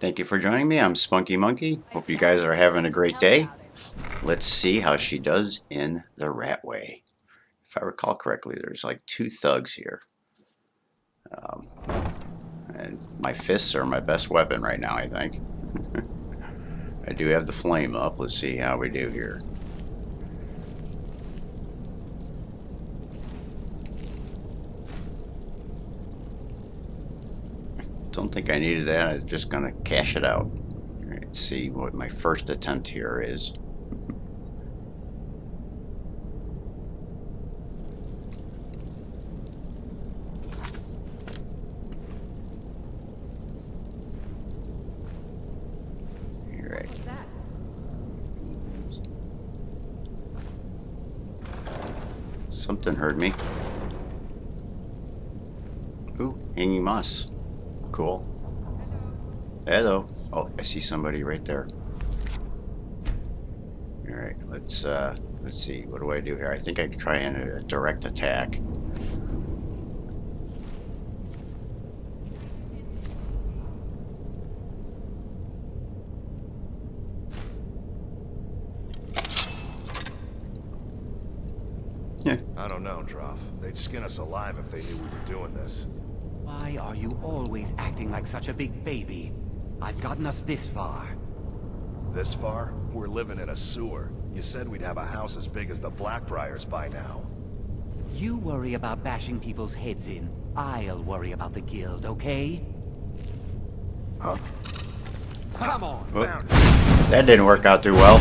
Thank you for joining me. I'm SpunkieMunkie. Hope you guys are having a great day. Let's see how she does in the Ratway. If I recall correctly, there's like 2 thugs here. And my fists are my best weapon right now, I think. I do have the flame up. Let's see how we do here. Don't think I needed that. I'm just gonna cash it out. Let's see what my first attempt here is. Alright. Something heard me. Ooh, hanging moss. Cool. Hello. Oh, I see somebody right there. All right, let's see. What do I do here? I think I can try a direct attack. Yeah. I don't know, Droff. They'd skin us alive if they knew we were doing this. Why are you always acting like such a big baby? I've gotten us this far. This far? We're living in a sewer. You said we'd have a house as big as the Blackbriars by now. You worry about bashing people's heads in. I'll worry about the guild, okay? Huh? Come on, Oh, found it. that didn't work out too well.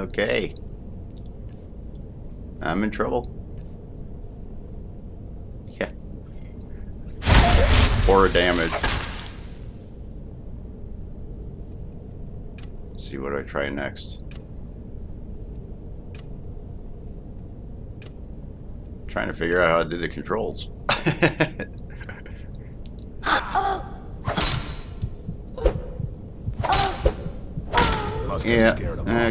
Okay. I'm in trouble. Yeah. 4 damage. Let's see, what do I try next? Trying to figure out how to do the controls. Yeah,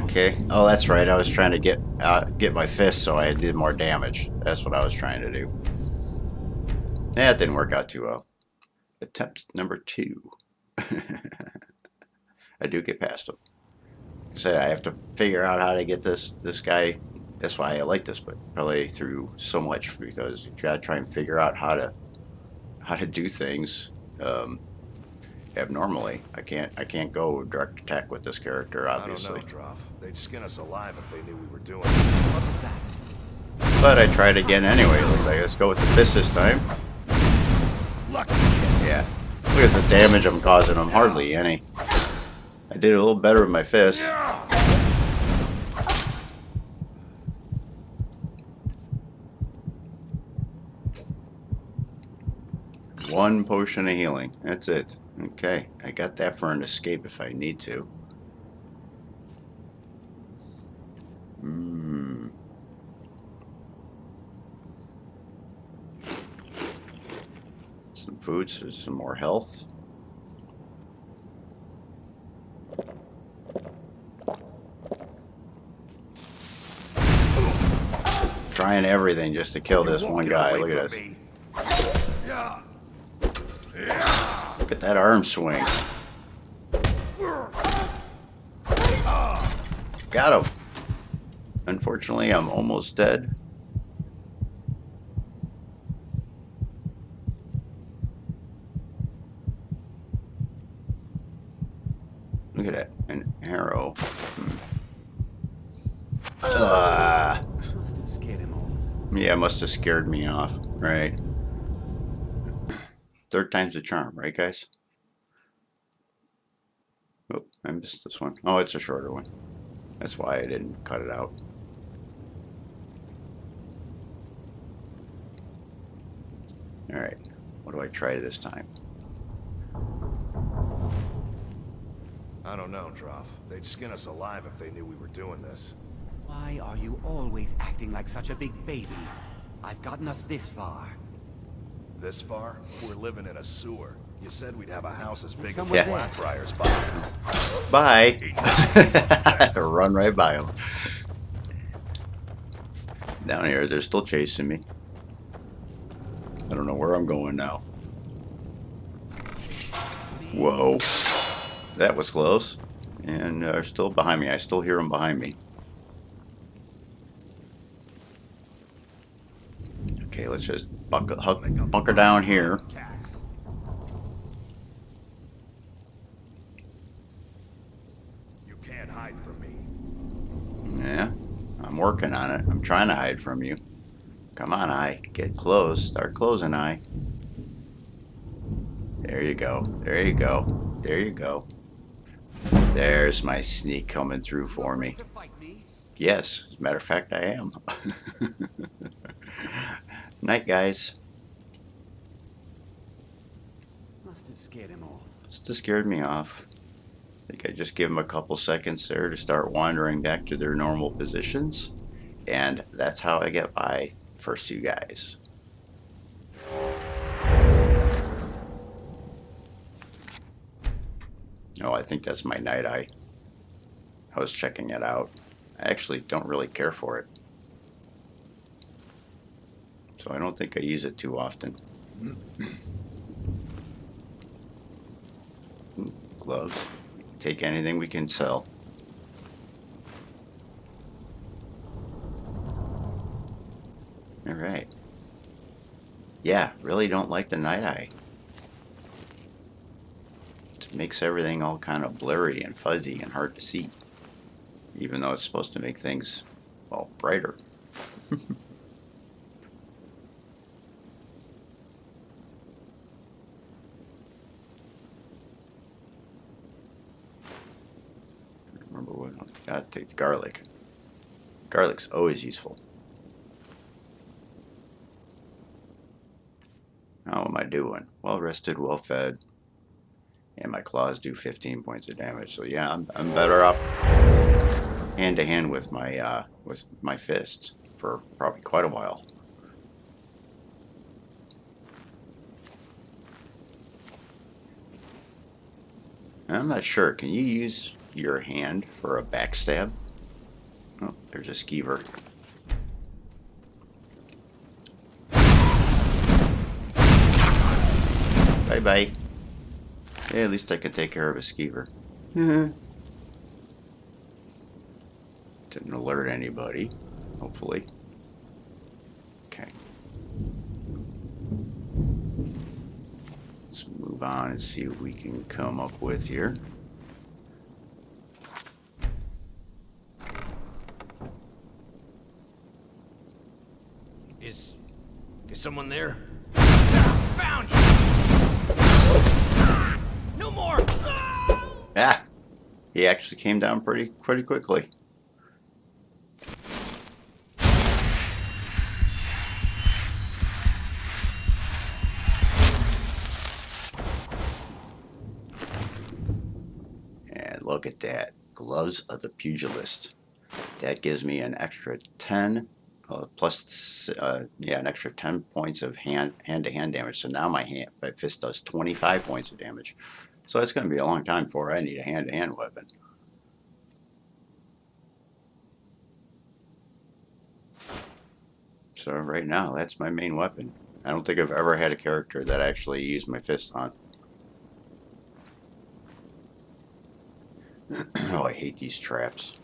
okay. Oh, that's right. I was trying to get my fist so I did more damage. That's what I was trying to do. Yeah, it didn't work out too well. Attempt number 2. I do get past him. So I have to figure out how to get this guy. That's why I like this, but play through so much, because you gotta try and figure out how to do things. Abnormally. I can't go direct attack with this character, obviously. I don't know, Droff. They'd skin us alive if they knew we were doing it. What was that? But I tried again anyway. Looks like let's go with the fist this time. Lucky. Yeah. Look at the damage I'm causing him. Hardly any. I did a little better with my fist. One potion of healing. That's it. Okay. I got that for an escape if I need to. Some food, so some more health. Trying everything just to kill this one guy. Look at this. Look at that arm swing. Got him. Unfortunately, I'm almost dead. Look at that. An arrow. Must have scared him off. Yeah, must have scared me off. Right. 3rd time's a charm, right, guys? Oh, I missed this one. Oh, it's a shorter one. That's why I didn't cut it out. Alright. What do I try this time? I don't know, Droff. They'd skin us alive if they knew we were doing this. Why are you always acting like such a big baby? I've gotten us this far. This far? We're living in a sewer. You said we'd have a house as big as the Someone there. Blackbriars by now. Bye. Run right by him. Down here, they're still chasing me. I don't know where I'm going now. Whoa. That was close. And they're still behind me. I still hear them behind me. Okay, let's just bunker down here. You can't hide from me. Yeah, I'm working on it. I'm trying to hide from you. Come on, Eye. Get close. Start closing, Eye. There you go. There you go. There you go. There's my sneak coming through for me. Yes, as a matter of fact, I am. Night, guys. Must have scared him off. Must have scared me off. I think I just give them a couple seconds there to start wandering back to their normal positions. And that's how I get by the first two guys. Oh, I think that's my Night Eye. I was checking it out. I actually don't really care for it. So I don't think I use it too often. Gloves. Take anything we can sell. Alright. Yeah, really don't like the Night Eye. It makes everything all kind of blurry and fuzzy and hard to see. Even though it's supposed to make things, well, brighter. Remember what? Gotta take the garlic. Garlic's always useful. How am I doing? Well rested, well fed, and my claws do 15 points of damage. So yeah, I'm better off hand to hand with my fists for probably quite a while. I'm not sure. Can you use your hand for a backstab? Oh, there's a skeever. Bye bye. Yeah, at least I could take care of a skeever. Didn't alert anybody, hopefully. Okay. Let's move on and see what we can come up with here. Is someone there? Found you! No more! Ah! He actually came down pretty quickly. And look at that. Gloves of the Pugilist. That gives me an extra 10 plus an extra 10 points of hand-to-hand damage. So now my fist does 25 points of damage. So it's going to be a long time before I need a hand-to-hand weapon. So right now, that's my main weapon. I don't think I've ever had a character that I actually used my fist on. Oh, I hate these traps.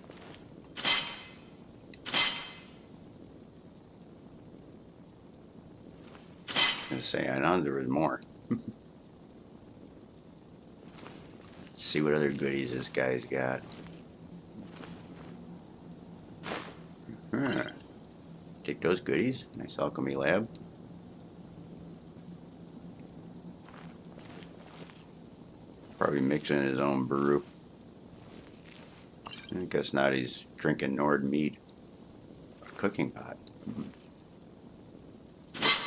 I'm going to say, I know there was more. See what other goodies this guy's got. Take those goodies. Nice alchemy lab. Probably mixing his own brew. I guess not, he's drinking Nord mead. A cooking pot.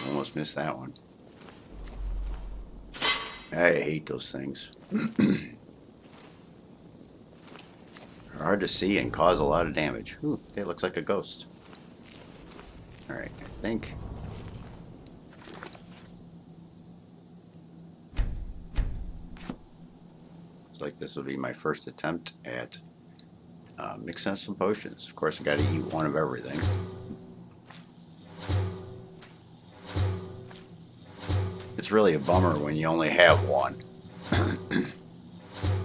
Almost missed that one. I hate those things. They're hard to see and cause a lot of damage. Ooh, that looks like a ghost. Alright, I think. Looks like this will be my first attempt at mixing some potions. Of course, I gotta eat one of everything. It's really a bummer when you only have one.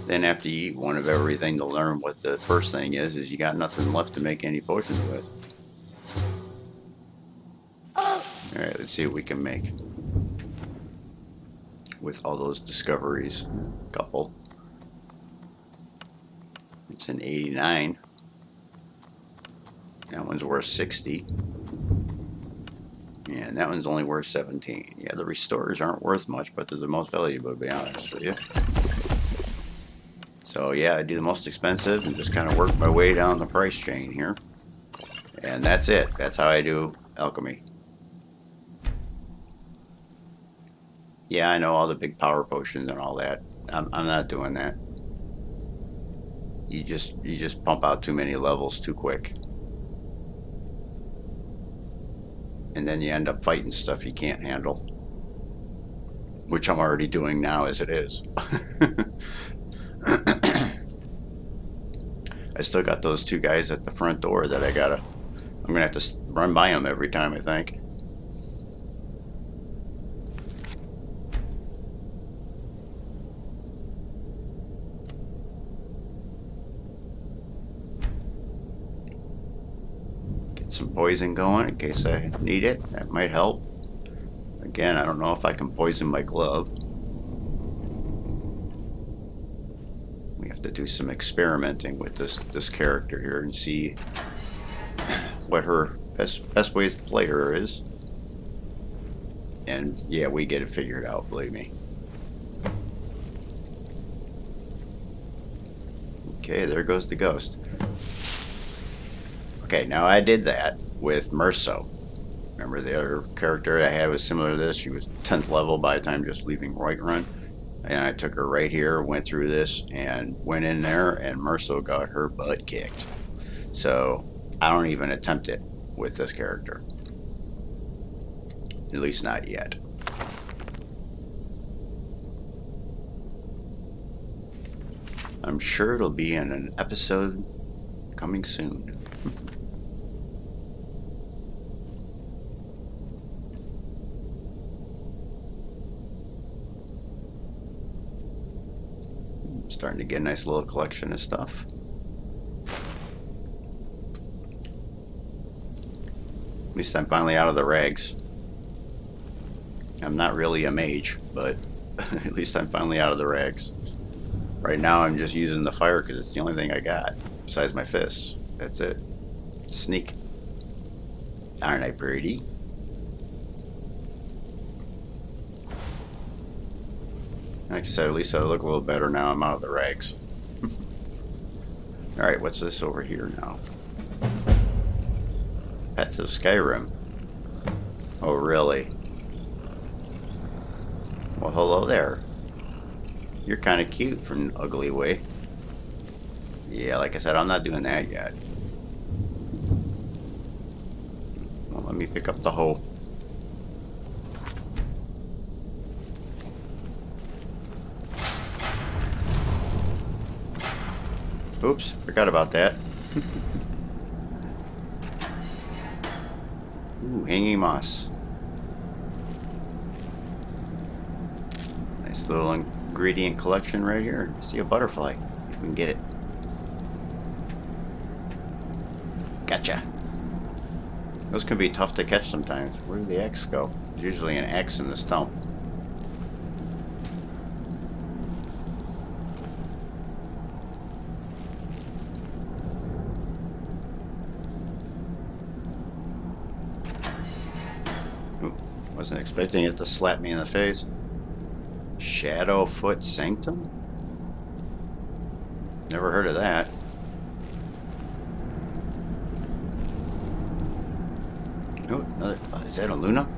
Then after you eat one of everything to learn what the first thing is you got nothing left to make any potions with. Alright, let's see what we can make with all those discoveries. Couple. It's an 89. That one's worth 60. And that one's only worth 17. Yeah, the restorers aren't worth much, but they're the most valuable, to be honest with you. So yeah, I do the most expensive and just kind of work my way down the price chain here. And that's it. That's how I do alchemy. Yeah, I know all the big power potions and all that. I'm not doing that. You just pump out too many levels too quick. And then you end up fighting stuff you can't handle. Which I'm already doing now as it is. I still got those two guys at the front door that I'm gonna have to run by them every time, I think. Get some poison going in case I need it. That might help. Again, I don't know if I can poison my glove. We have to do some experimenting with this character here and see what her best ways to play her is. And yeah, we get it figured out, believe me. Okay, there goes the ghost. Okay, now I did that with Merso. Remember the other character I had was similar to this? She was 10th level by the time just leaving Whiterun. And I took her right here, went through this, and went in there, and Merso got her butt kicked. So I don't even attempt it with this character. At least not yet. I'm sure it'll be in an episode coming soon. Starting to get a nice little collection of stuff. At least I'm finally out of the rags. I'm not really a mage, but at least I'm finally out of the rags. Right now I'm just using the fire because it's the only thing I got besides my fists. That's it. Sneak. Aren't I pretty? Like I said, at least I look a little better now I'm out of the rags. Alright, what's this over here now? Pets of Skyrim. Oh, really? Well, hello there. You're kind of cute from Ugly Way. Yeah, like I said, I'm not doing that yet. Well, let me pick up the hoe. Oops, forgot about that. Ooh, hanging moss. Nice little ingredient collection right here. See a butterfly, if we can get it. Gotcha. Those can be tough to catch sometimes. Where did the X go? There's usually an X in the stump. Wasn't expecting it to slap me in the face. Shadowfoot Sanctum? Never heard of that. Oh, another, is that a Luna?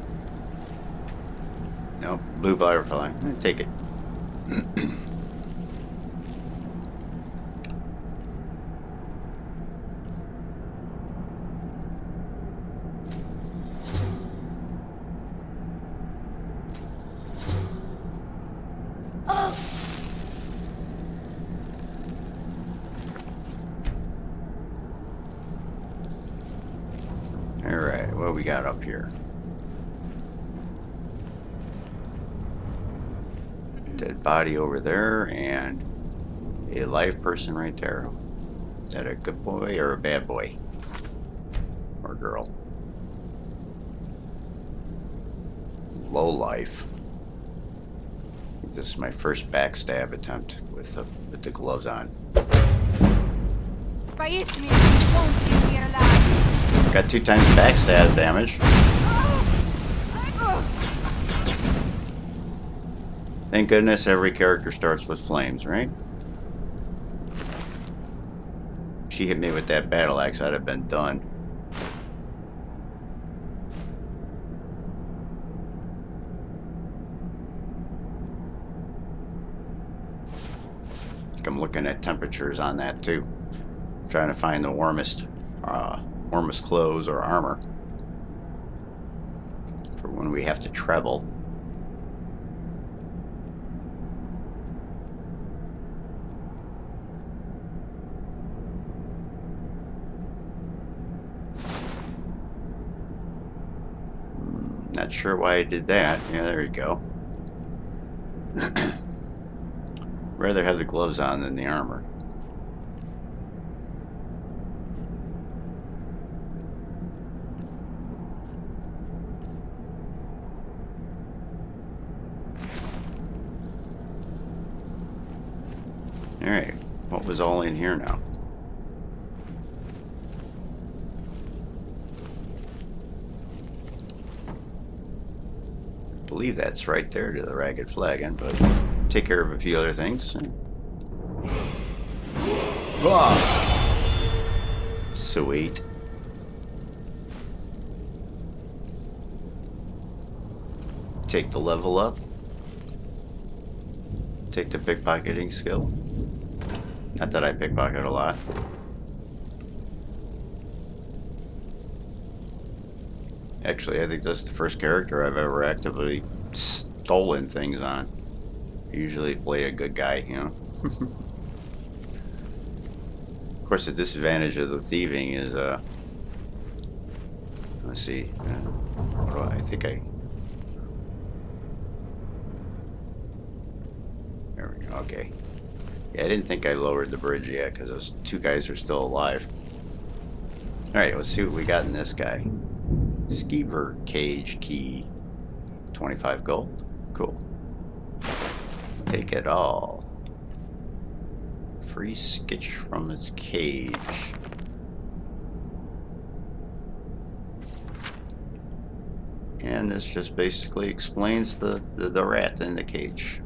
No, blue butterfly. Take it. Alright, what we got up here? Dead body over there, and a live person right there. Is that a good boy or a bad boy? Or girl? Low life. This is my first backstab attempt with the gloves on. Got 2 times backstab damage. Thank goodness every character starts with flames, right? She hit me with that battle axe, I'd have been done. I'm looking at temperatures on that too. Trying to find the warmest clothes or armor for when we have to travel. Not sure why I did that. Yeah, there you go. Rather have the gloves on than the armor. Alright, what was all in here now? I believe that's right there to the ragged flagon, but take care of a few other things. Sweet. Take the level up. Take the pickpocketing skill. Not that I pickpocket a lot. Actually, I think that's the first character I've ever actively stolen things on. I usually play a good guy, you know. Of course, the disadvantage of the thieving is, let's see. What do I think I... There we go, okay. Yeah, I didn't think I lowered the bridge yet, because those 2 guys are still alive. Alright, let's see what we got in this guy. Skeever cage key. 25 gold. Cool. Take it all. Free sketch from its cage. And this just basically explains the rat in the cage.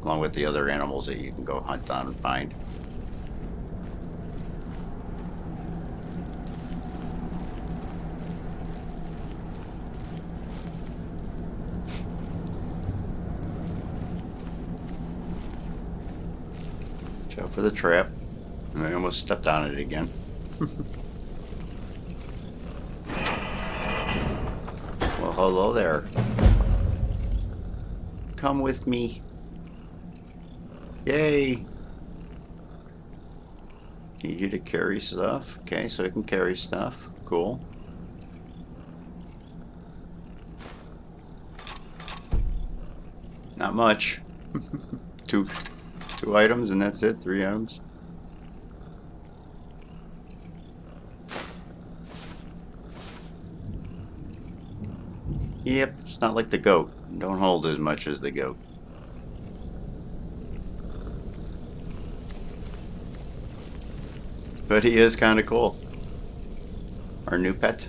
Along with the other animals that you can go hunt down and find. Watch out for the trap. I almost stepped on it again. Well, hello there. Come with me. Yay! Need you to carry stuff. Okay, so I can carry stuff. Cool. Not much. two items and that's it. 3 items. Yep, it's not like the goat. Don't hold as much as the goat. But he is kind of cool. Our new pet.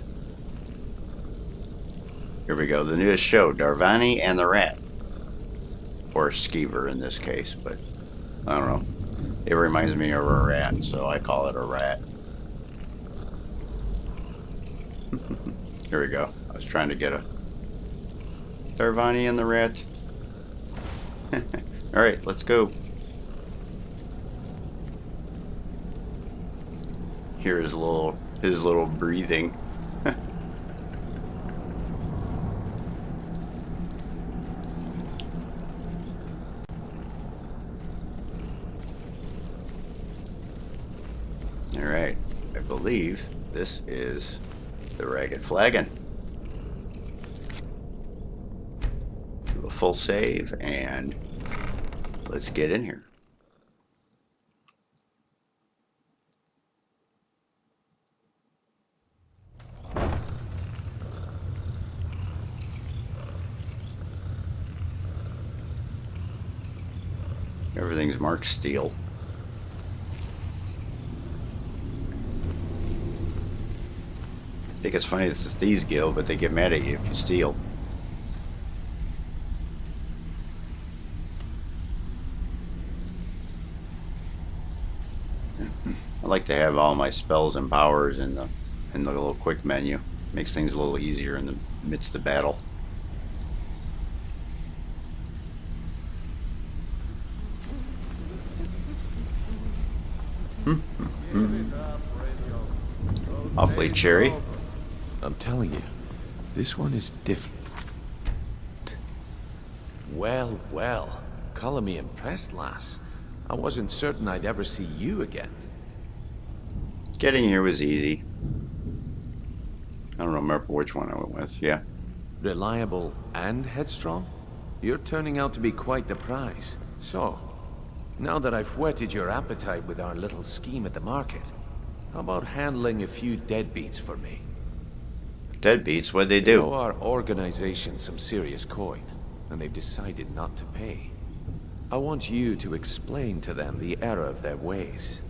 Here we go. The newest show, Dar'vani and the Rat. Or Skeever in this case, but I don't know. It reminds me of a rat, so I call it a rat. Here we go. I was trying to get a Dar'vani and the Rat. Alright, let's go. Hear his little breathing. Alright, I believe this is the ragged flagon. Do a full save and let's get in here. Everything's marked steel. I think it's funny it's the Thieves Guild, but they get mad at you if you steal. I like to have all my spells and powers in the little quick menu. Makes things a little easier in the midst of battle. Awfully cherry. I'm telling you, this one is different. Well, well, color me impressed, lass. I wasn't certain I'd ever see you again. Getting here was easy. I don't remember which one I went with. Yeah. Reliable and headstrong? You're turning out to be quite the prize. So, now that I've whetted your appetite with our little scheme at the market, how about handling a few deadbeats for me? Deadbeats? What'd they You owe do? our organization some serious coin, and they've decided not to pay. I want you to explain to them the error of their ways.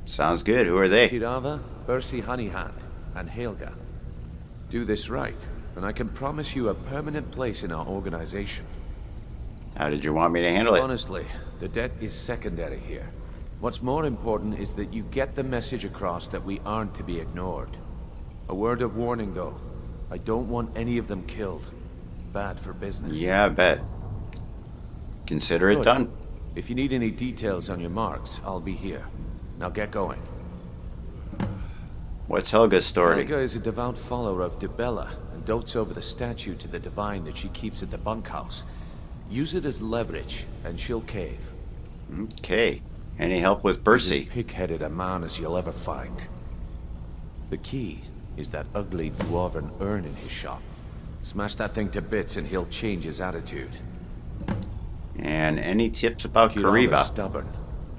Sounds good. Who are they? Tirava, Percy Honeyhand, and Helga. Do this right, and I can promise you a permanent place in our organization. How did you want me to handle it? Honestly, the debt is secondary here. What's more important is that you get the message across that we aren't to be ignored. A word of warning, though. I don't want any of them killed. Bad for business. Yeah, I bet. Consider it Good. done. If you need any details on your marks, I'll be here. Now get going. What's Helga's story? Helga is a devout follower of Dibella and dotes over the statue to the divine that she keeps at the bunkhouse. Use it as leverage, and she'll cave. Okay. Any help with He's Percy? as pig-headed a man as you'll ever find. The key is that ugly dwarven urn in his shop. Smash that thing to bits and he'll change his attitude. And any tips about Kirava's Kariba? stubborn,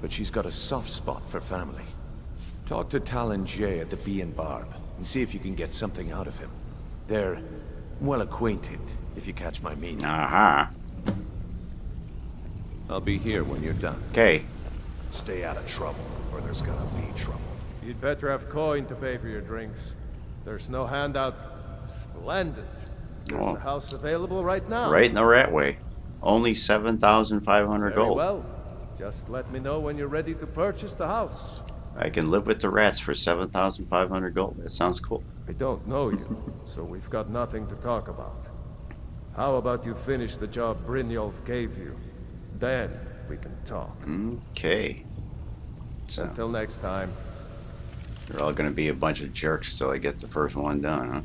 but she's got a soft spot for family. Talk to Talon Jay at the Bee and Barb, and see if you can get something out of him. They're well acquainted, if you catch my meaning. Aha. I'll be here when you're done. Okay. Stay out of trouble, or there's gonna be trouble. You'd better have coin to pay for your drinks. There's no handout. Splendid. There's Oh. a house available right now. Right in the Ratway. Only 7,500 Very gold. well. Just let me know when you're ready to purchase the house. I can live with the rats for 7,500 gold. That sounds cool. I don't know you, so we've got nothing to talk about. How about you finish the job Brynjolf gave you? Then we can talk. Okay. So Until next time. they're all going to be a bunch of jerks till I get the first one done, huh?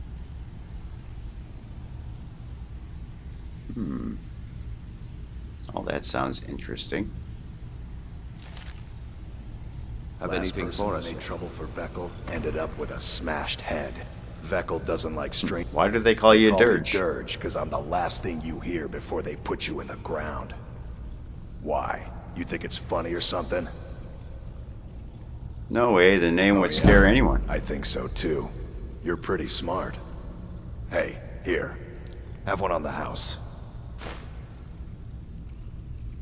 Oh, that sounds interesting. Have Last anything person for who us? made trouble for Veckel ended up with a smashed head. Veckel doesn't like straight. Why do they call you Call me Dirge? Dirge, because I'm the last thing you hear before they put you in the ground. Why? You think it's funny or something? No way, the name would yeah. scare anyone. I think so too. You're pretty smart. Hey, here. Have one on the house.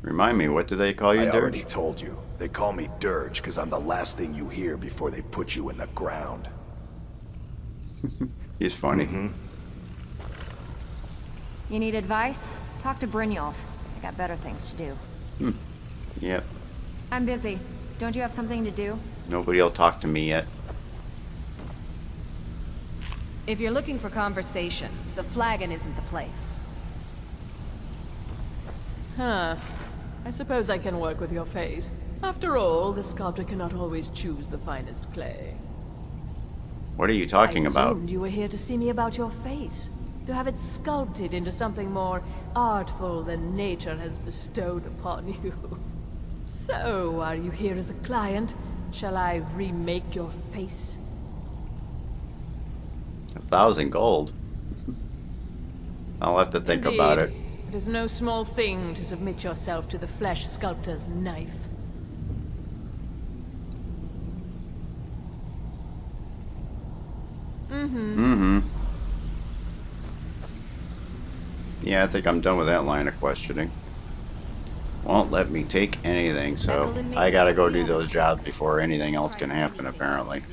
Remind me, what do they call you, I already Dirge? told you. They call me Dirge because I'm the last thing you hear before they put you in the ground. He's funny. You need advice? Talk to Brynjolf. I got better things to do. Yep. I'm busy. Don't you have something to do? Nobody will talk to me yet. If you're looking for conversation, the flagon isn't the place. Huh. I suppose I can work with your face. After all, the sculptor cannot always choose the finest clay. What are you talking I about? assumed you were here to see me about your face. To have it sculpted into something more artful than nature has bestowed upon you. So, are you here as a client? Shall I remake your face? 1,000 gold. I'll have to think about it. It is no small thing to submit yourself to the flesh sculptor's knife. Yeah, I think I'm done with that line of questioning. Won't let me take anything, so I gotta go do those jobs before anything else can happen, apparently.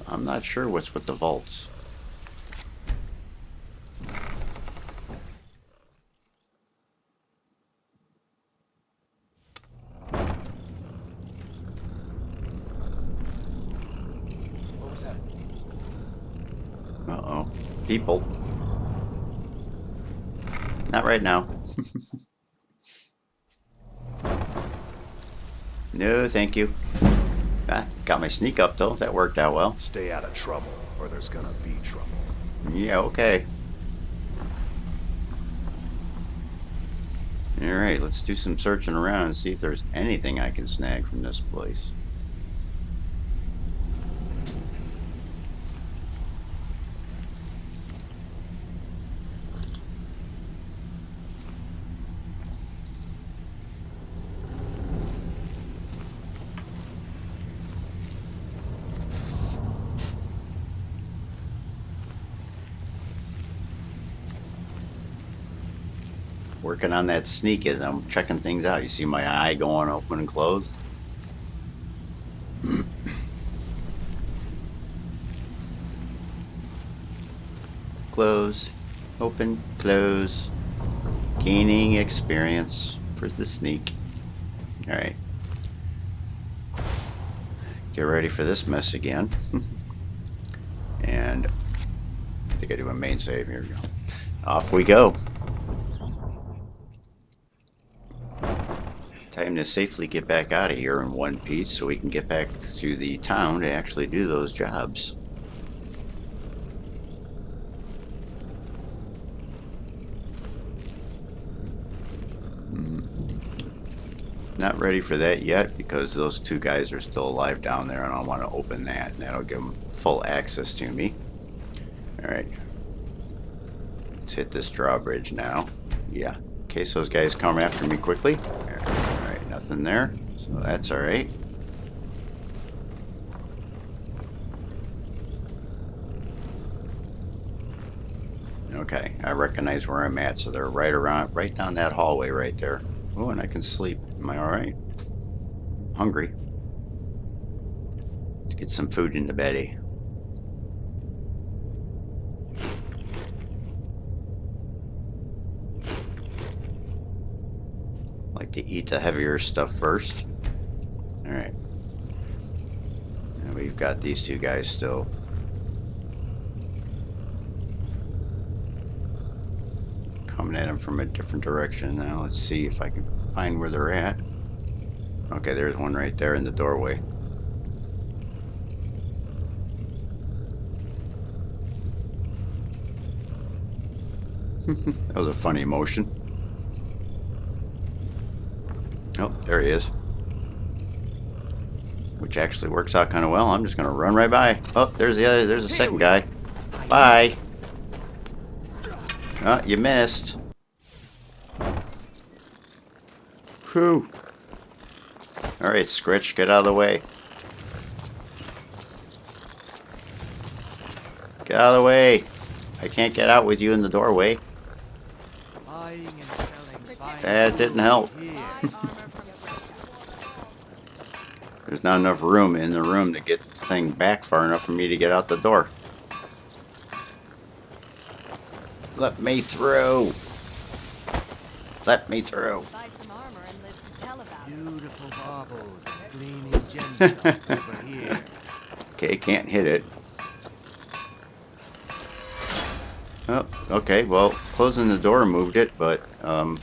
I'm not sure what's with the vaults. What was that? Uh-oh. People. Not right now. No, thank you. Ah, got my sneak up, though. That worked out well. Stay out of trouble, or there's gonna be trouble. Yeah, okay. Alright, let's do some searching around and see if there's anything I can snag from this place. Working on that sneak as I'm checking things out. You see my eye going open and closed? Close, open, close. Gaining experience for the sneak. Alright. Get ready for this mess again. And I think I do a main save. Here we go. Off we go. Time to safely get back out of here in one piece so we can get back to the town to actually do those jobs. Not ready for that yet because those two guys are still alive down there and I want to open that and that'll give them full access to me. Alright. Let's hit this drawbridge now. Yeah. In case those guys come after me quickly. Alright, nothing there. So that's alright. Okay, I recognize where I'm at, so they're right down that hallway right there. Oh, and I can sleep. Am I alright? Hungry. Let's get some food in the belly. Like to eat the heavier stuff first. Alright. And we've got these two guys still. Coming at them from a different direction now. Let's see if I can find where they're at. Okay, there's one right there in the doorway. That was a funny motion. Oh, there he is. Which actually works out kind of well. I'm just going to run right by. Oh, there's the second guy. Bye. Oh, you missed. Whew. Alright, Scritch, get out of the way. Get out of the way. I can't get out with you in the doorway. That didn't help. There's not enough room in the room to get the thing back far enough for me to get out the door. Let me through. Let me through. Buy some armor and live to tell about it. Beautiful baubles, gleaming gemstones over here. Okay, can't hit it. Oh, okay, well, closing the door moved it, but I'm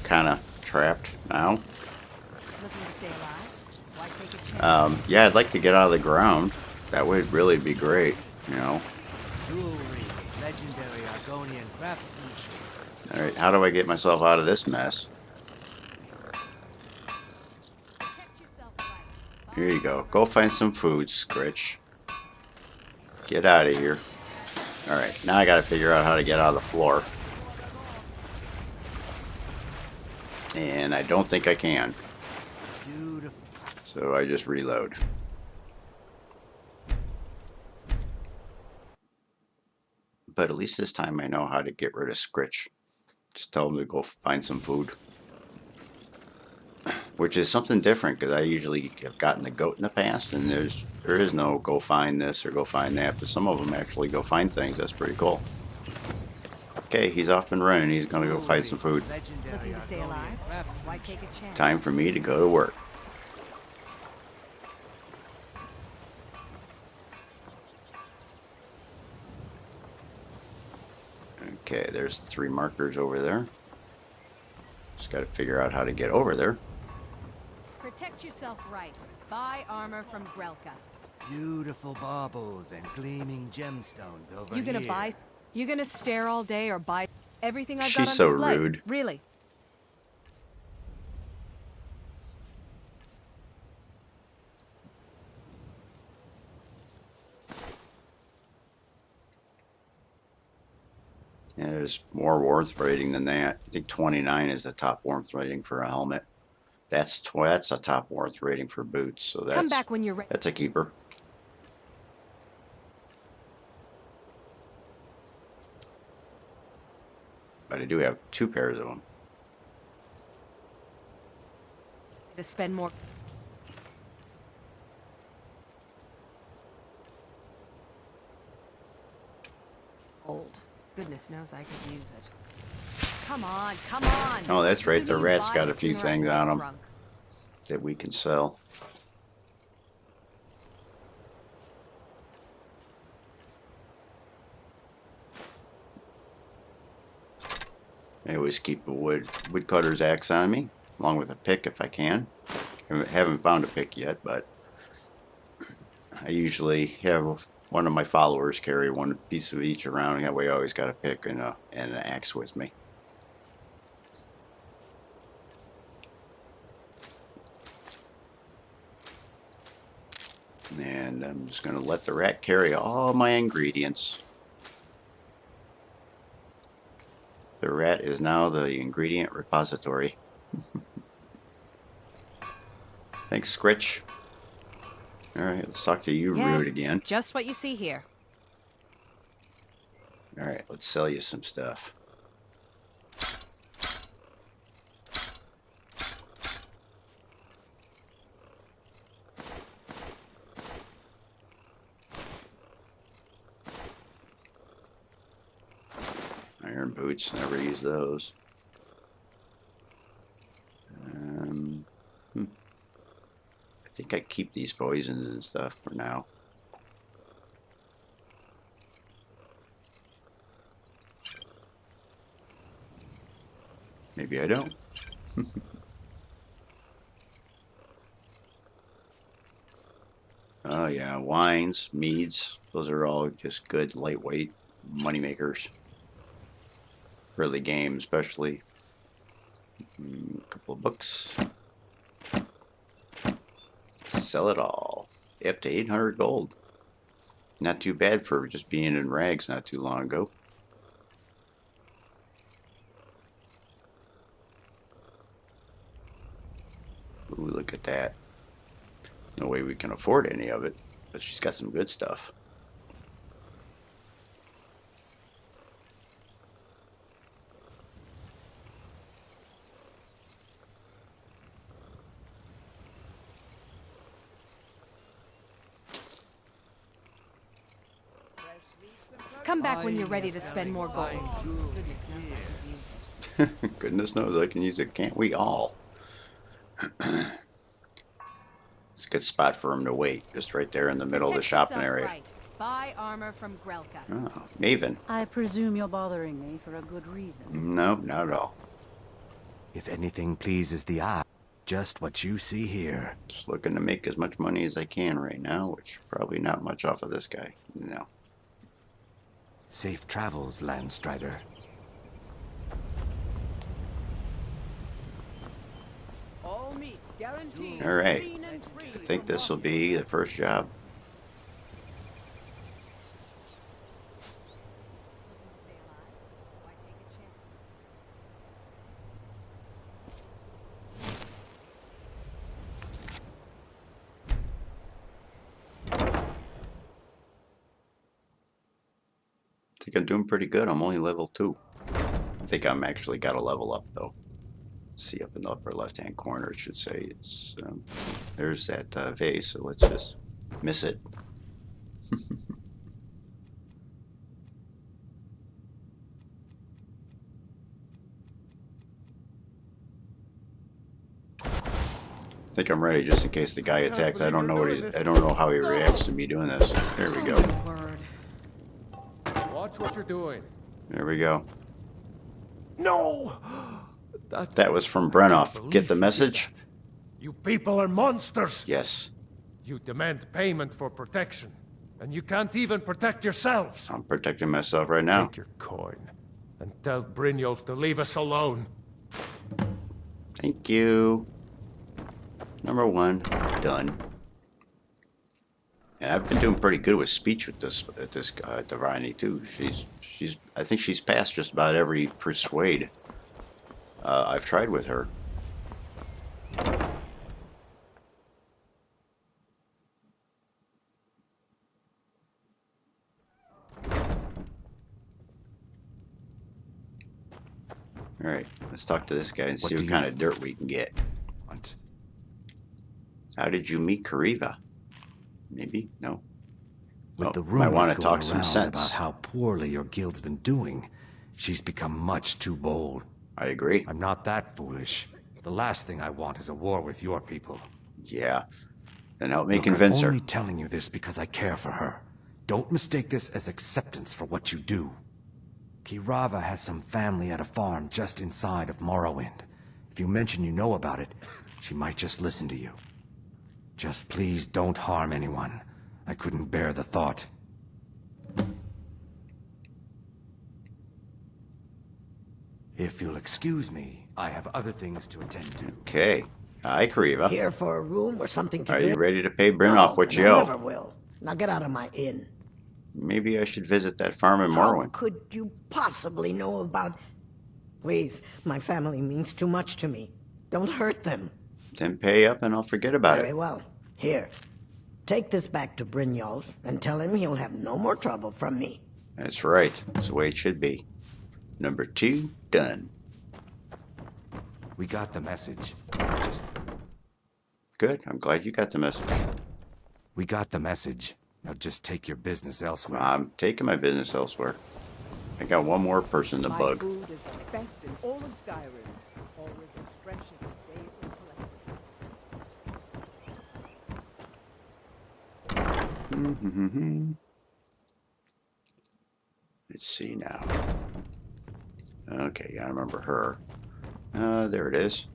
kind of trapped now. Looking to stay alive? Why take a chance? Yeah, I'd like to get out of the ground. That would really be great, you know. Jewelry, legendary Argonian craftsmanship. Alright, how do I get myself out of this mess? Protect yourself right. Here you go. Go find some food, Scritch. Get out of here. Alright, now I gotta figure out how to get out of the floor. And I don't think I can. So I just reload. But at least this time I know how to get rid of Scritch. Just tell him to go find some food. Which is something different, because I usually have gotten the goat in the past, and there is no go find this or go find that, but some of them actually go find things. That's pretty cool. Okay, he's off and running. He's going to go find some food. Looking to stay alive? Why take a chance? Time for me to go to work. Okay, there's 3 markers over there. Just got to figure out how to get over there. Protect yourself right. Buy armor from Grelka. Beautiful baubles and gleaming gemstones over You gonna here. buy? You gonna stare all day or buy everything I've got She's on so display? rude. Really? Yeah, there's more warmth rating than that. I think 29 is the top warmth rating for a helmet. That's a top warmth rating for boots. So Come back when you're ready. that's a keeper. But I do have 2 pairs of them. To spend more. Old. Goodness knows I could use it. Come on, come on. Oh, that's right. The Sooner you rat's buy, got a few sooner I things get on 'em. drunk. That we can sell. I always keep a woodcutter's axe on me, along with a pick if I can. I haven't found a pick yet, but I usually have one of my followers carry one piece of each around. That way I always got a pick and an axe with me. And I'm just going to let the rat carry all my ingredients. The rat is now the ingredient repository. Thanks, Scritch. Alright, let's talk to you, Yeah, Rude, again. Just what you see here. Alright, let's sell you some stuff. Iron boots, never use those. I think I keep these poisons and stuff for now. Maybe I don't. Oh yeah, wines, meads, those are all just good, lightweight money makers. Early game especially. A couple of books. Sell it all. Up to 800 gold. Not too bad for just being in rags not too long ago. Ooh, look at that. No way we can afford any of it, but she's got some good stuff. Come back when you're ready to spend more gold. Goodness knows I could use it. Goodness knows I can use it, can't we all? It's a good spot for him to wait, just right there in the middle of the Protect shopping yourself area. right. Buy armor from Grelka. Oh, Maven. I presume you're bothering me for a good reason. No, not at all. If anything pleases the eye, just what you see here. Just looking to make as much money as I can right now, which probably not much off of this guy. No. Safe travels, Landstrider. All meats guaranteed. All right. Clean and free I think from this will be the first job. think I'm doing pretty good. I'm only level 2. I think I'm actually got a level up though. See up in the upper left hand corner, it should say it's there's that vase, so let's just miss it. I think I'm ready just in case the guy attacks. I don't know I don't know how he reacts to me doing this. There we go. Watch what you're doing. There we go. No! That was from Brennoff. Get the message? You people are monsters! Yes. You demand payment for protection, and you can't even protect yourselves. I'm protecting myself right now. Take your coin, and tell Brynjolf to leave us alone. Thank you. Number 1, done. And I've been doing pretty good with speech with this Dar'vani too. I think she's passed just about every persuade I've tried with her. All right, let's talk to this guy and see what kind of dirt we can get. What? How did you meet Kariva? Maybe? No. With the might rumors want to going talk some around sense. about how poorly your guild's been doing, she's become much too bold. I agree. I'm not that foolish. The last thing I want is a war with your people. Yeah. Then help me Look, convince I'm her. only telling you this because I care for her. Don't mistake this as acceptance for what you do. Kirava has some family at a farm just inside of Morrowind. If you mention you know about it, she might just listen to you. Just please don't harm anyone. I couldn't bear the thought. If you'll excuse me, I have other things to attend to. Okay. Hi, Kariva. Here for a room or something to Are drink? you ready to pay Brennoff what you I owe? never will. Now get out of my inn. Maybe I should visit that farm in How Morrowind. could you possibly know about... Please, my family means too much to me. Don't hurt them. Then pay up and I'll forget about Very it. well. Here. Take this back to Brynjolf and tell him he'll have no more trouble from me. That's right. That's the way it should be. Number 2, done. We got the message. Just... Good. I'm glad you got the message. We got the message. Now just take your business elsewhere. I'm taking my business elsewhere. I got one more person to bug. My food is the best in all of Skyrim. Always as fresh as the day it was collected. Let's see now. Okay, I remember her. There it is.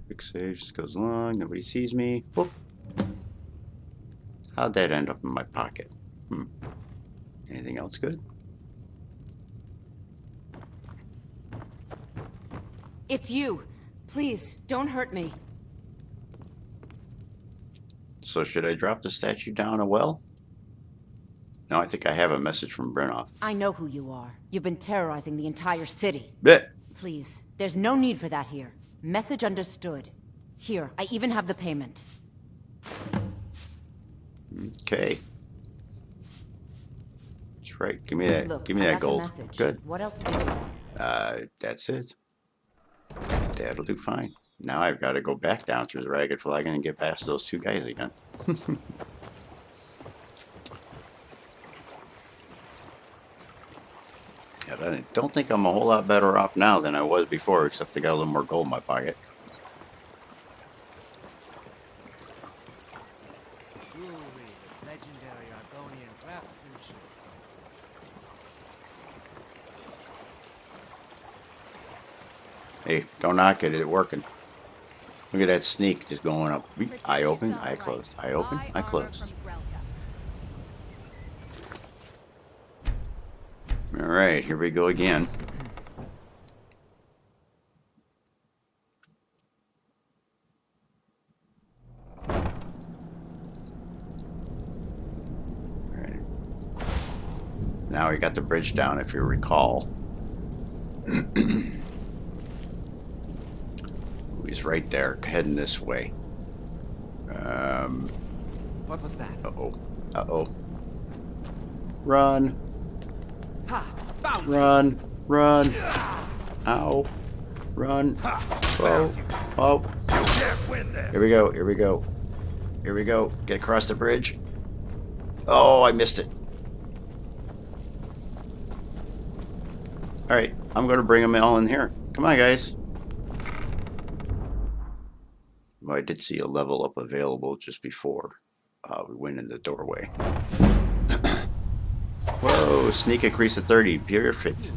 Quick save just goes along. Nobody sees me. Whoop. How'd that end up in my pocket? Anything else good? It's you. Please, don't hurt me. So should I drop the statue down a well? No, I think I have a message from Brennoff. I know who you are. You've been terrorizing the entire city. Bit. Please, there's no need for that here. Message understood. Here, I even have the payment. Okay. That's right. Give me that. Look, Give me I that got the gold. message. Good. What else did you want? That's it. That'll do fine. Now I've got to go back down through the Ragged Flagon and get past those 2 guys again. Yeah, I don't think I'm a whole lot better off now than I was before, except I got a little more gold in my pocket. Jewelry with legendary Argonian craftsmanship. Hey, don't knock it. It's working. Look at that sneak just going up. Eye open, eye closed. Eye open, eye closed. Alright, here we go again. Alright. Now we got the bridge down, if you recall. He's right there, heading this way. What was that? Uh-oh. Uh-oh. Run. Run. Run. Ow. Run. Whoa. Oh. Here we go. Here we go. Here we go. Get across the bridge. Oh, I missed it. Alright, I'm going to bring them all in here. Come on, guys. Well, I did see a level up available just before we went in the doorway. Whoa, sneak increase to 30. Perfect.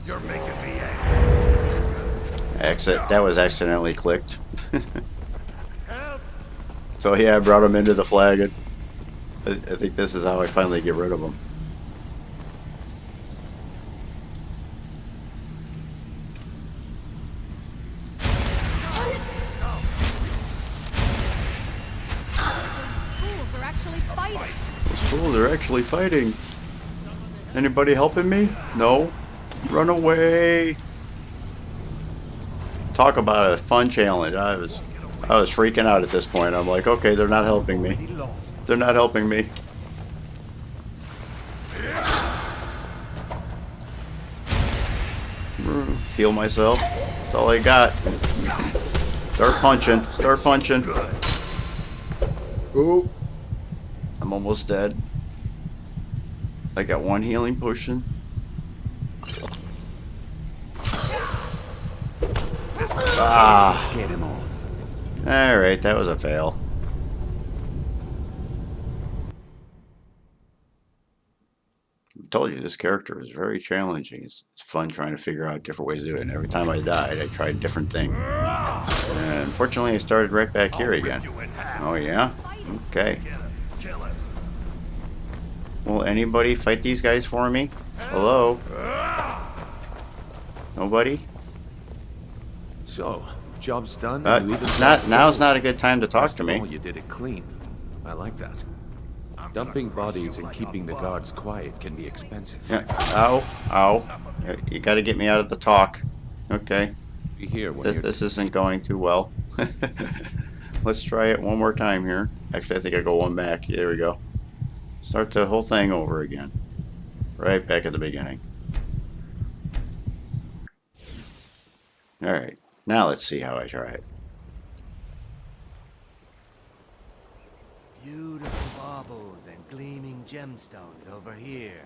You're making me angry. That was accidentally clicked. So yeah, I brought him into the flagon. I think this is how I finally get rid of him. Those fools are actually fighting. Anybody helping me? No. Run away. Talk about a fun challenge. I was freaking out at this point. I'm like, okay, they're not helping me. They're not helping me. Heal myself. That's all I got. Start punching. Start punching. Ooh. I'm almost dead. I got one healing potion. Ah. Get him off. Alright, that was a fail. I told you this character is very challenging. It's fun trying to figure out different ways to do it. And every time I died, I tried a different thing. And unfortunately, I started right back here again. Oh yeah? Okay. Will anybody fight these guys for me? Hello? Nobody? So, job's done. Now's not a good time to talk to me. Oh, you did it clean. I like that. Dumping bodies and keeping the guards quiet can be expensive. Yeah. Ow. Ow. You gotta get me out of the talk. Okay. This isn't going too well. Let's try it one more time here. Actually, I think I go one back. There we go. Start the whole thing over again. Right back at the beginning. Alright. Now let's see how I try it. Beautiful baubles and gleaming gemstones over here.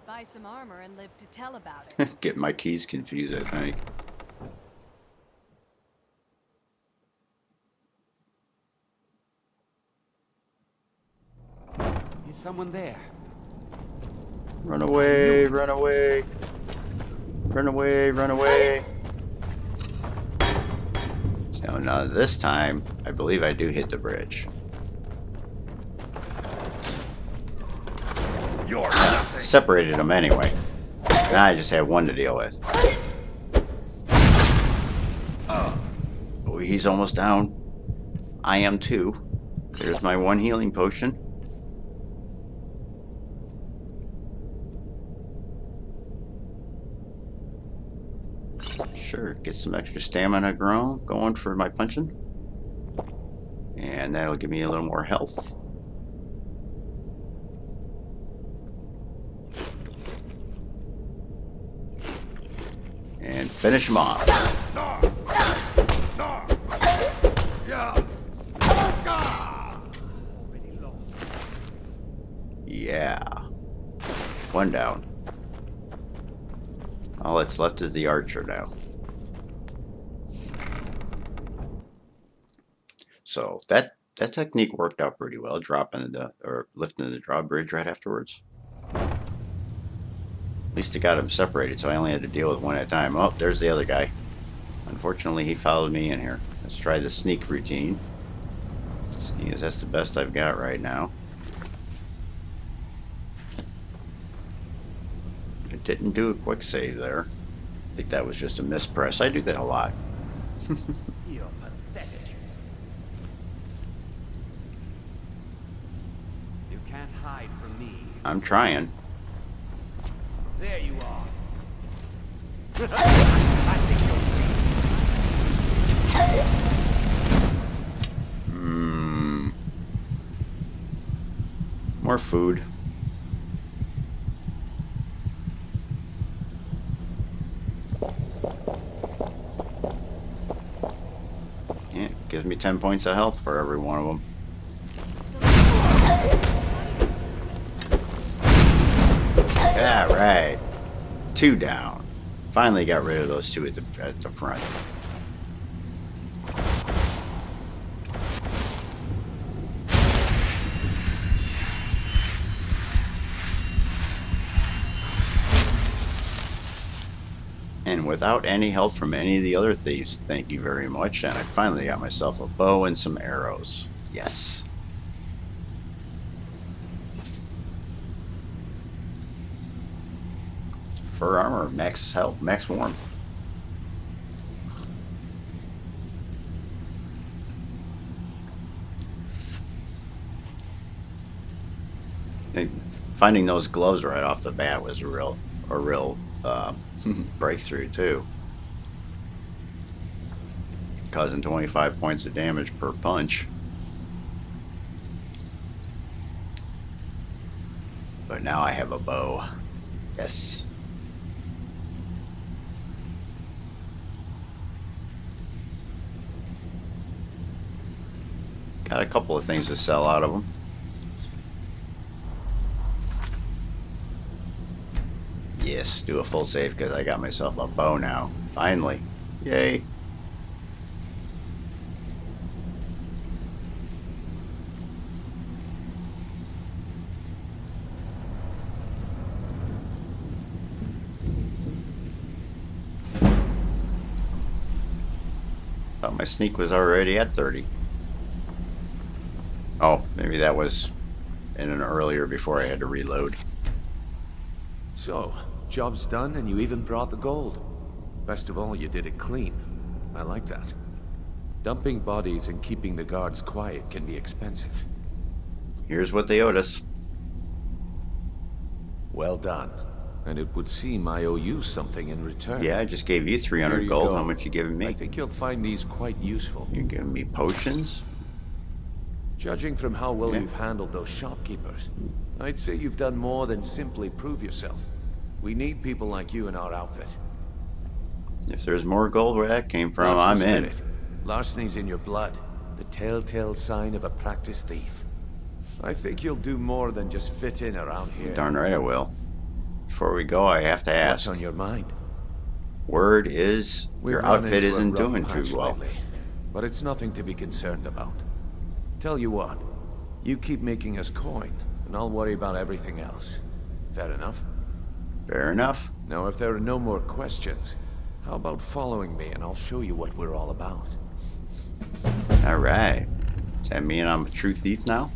Buy some armor and live to tell about it. Getting my keys confused, I think. Is someone there? Run away, run away. Run away, run away. So now this time, I believe I do hit the bridge. Separated them anyway. Now I just have one to deal with. Oh, he's almost down. I am too. There's my one healing potion. Sure, get some extra stamina going for my punching. And that'll give me a little more health. And finish him off. Yeah. One down. All that's left is the archer now. So that technique worked out pretty well, lifting the drawbridge right afterwards. At least it got him separated, so I only had to deal with one at a time. Oh, there's the other guy. Unfortunately, he followed me in here. Let's try the sneak routine. See, that's the best I've got right now. I didn't do a quick save there. I think that was just a mispress. I do that a lot. You're pathetic. You can't hide from me. I'm trying. There you are. I think you're More food. Yeah, gives me 10 points of health for every one of them. Alright. 2 down. Finally got rid of those 2 at the front. And without any help from any of the other thieves, thank you very much, and I finally got myself a bow and some arrows. Yes. Fur armor, max health, max warmth. Finding those gloves right off the bat was a real breakthrough too. Causing 25 points of damage per punch. But now I have a bow. Yes. Got a couple of things to sell out of them. Yes, do a full save because I got myself a bow now. Finally. Yay. Thought my sneak was already at 30. Oh, maybe that was in an earlier before I had to reload. So, job's done and you even brought the gold. Best of all, you did it clean. I like that. Dumping bodies and keeping the guards quiet can be expensive. Here's what they owed us. Well done. And it would seem I owe you something in return. Yeah, I just gave you 300 gold. How much you giving me? I think you'll find these quite useful. You're giving me potions? Judging from how well you've handled those shopkeepers, I'd say you've done more than simply prove yourself. We need people like you in our outfit. If there's more gold where that came from, I'm in. Larceny's in your blood. The telltale sign of a practiced thief. I think you'll do more than just fit in around here. Darn right I will. Before we go, I have to ask. What's on your mind? Word is your outfit isn't doing too well. Lately, but it's nothing to be concerned about. Tell you what, you keep making us coin, and I'll worry about everything else. Fair enough? Fair enough. Now, if there are no more questions, how about following me and I'll show you what we're all about? Alright. Does that mean I'm a true thief now?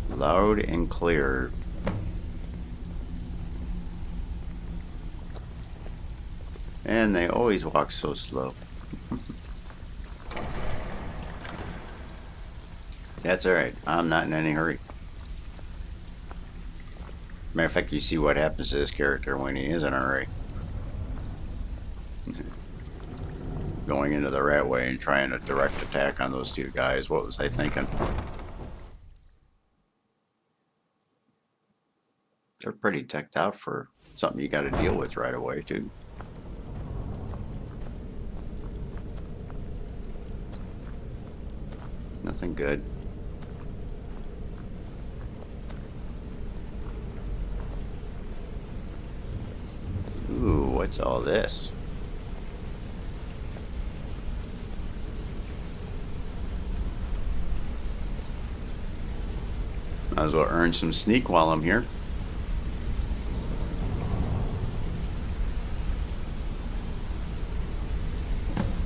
Loud and clear. And they always walk so slow. That's alright. I'm not in any hurry. Matter of fact, you see what happens to this character when he is in a hurry. Going into the Ratway and trying a direct attack on those 2 guys. What was I thinking? They're pretty teched out for something you got to deal with right away, too. Nothing good. Ooh, what's all this? Might as well earn some sneak while I'm here.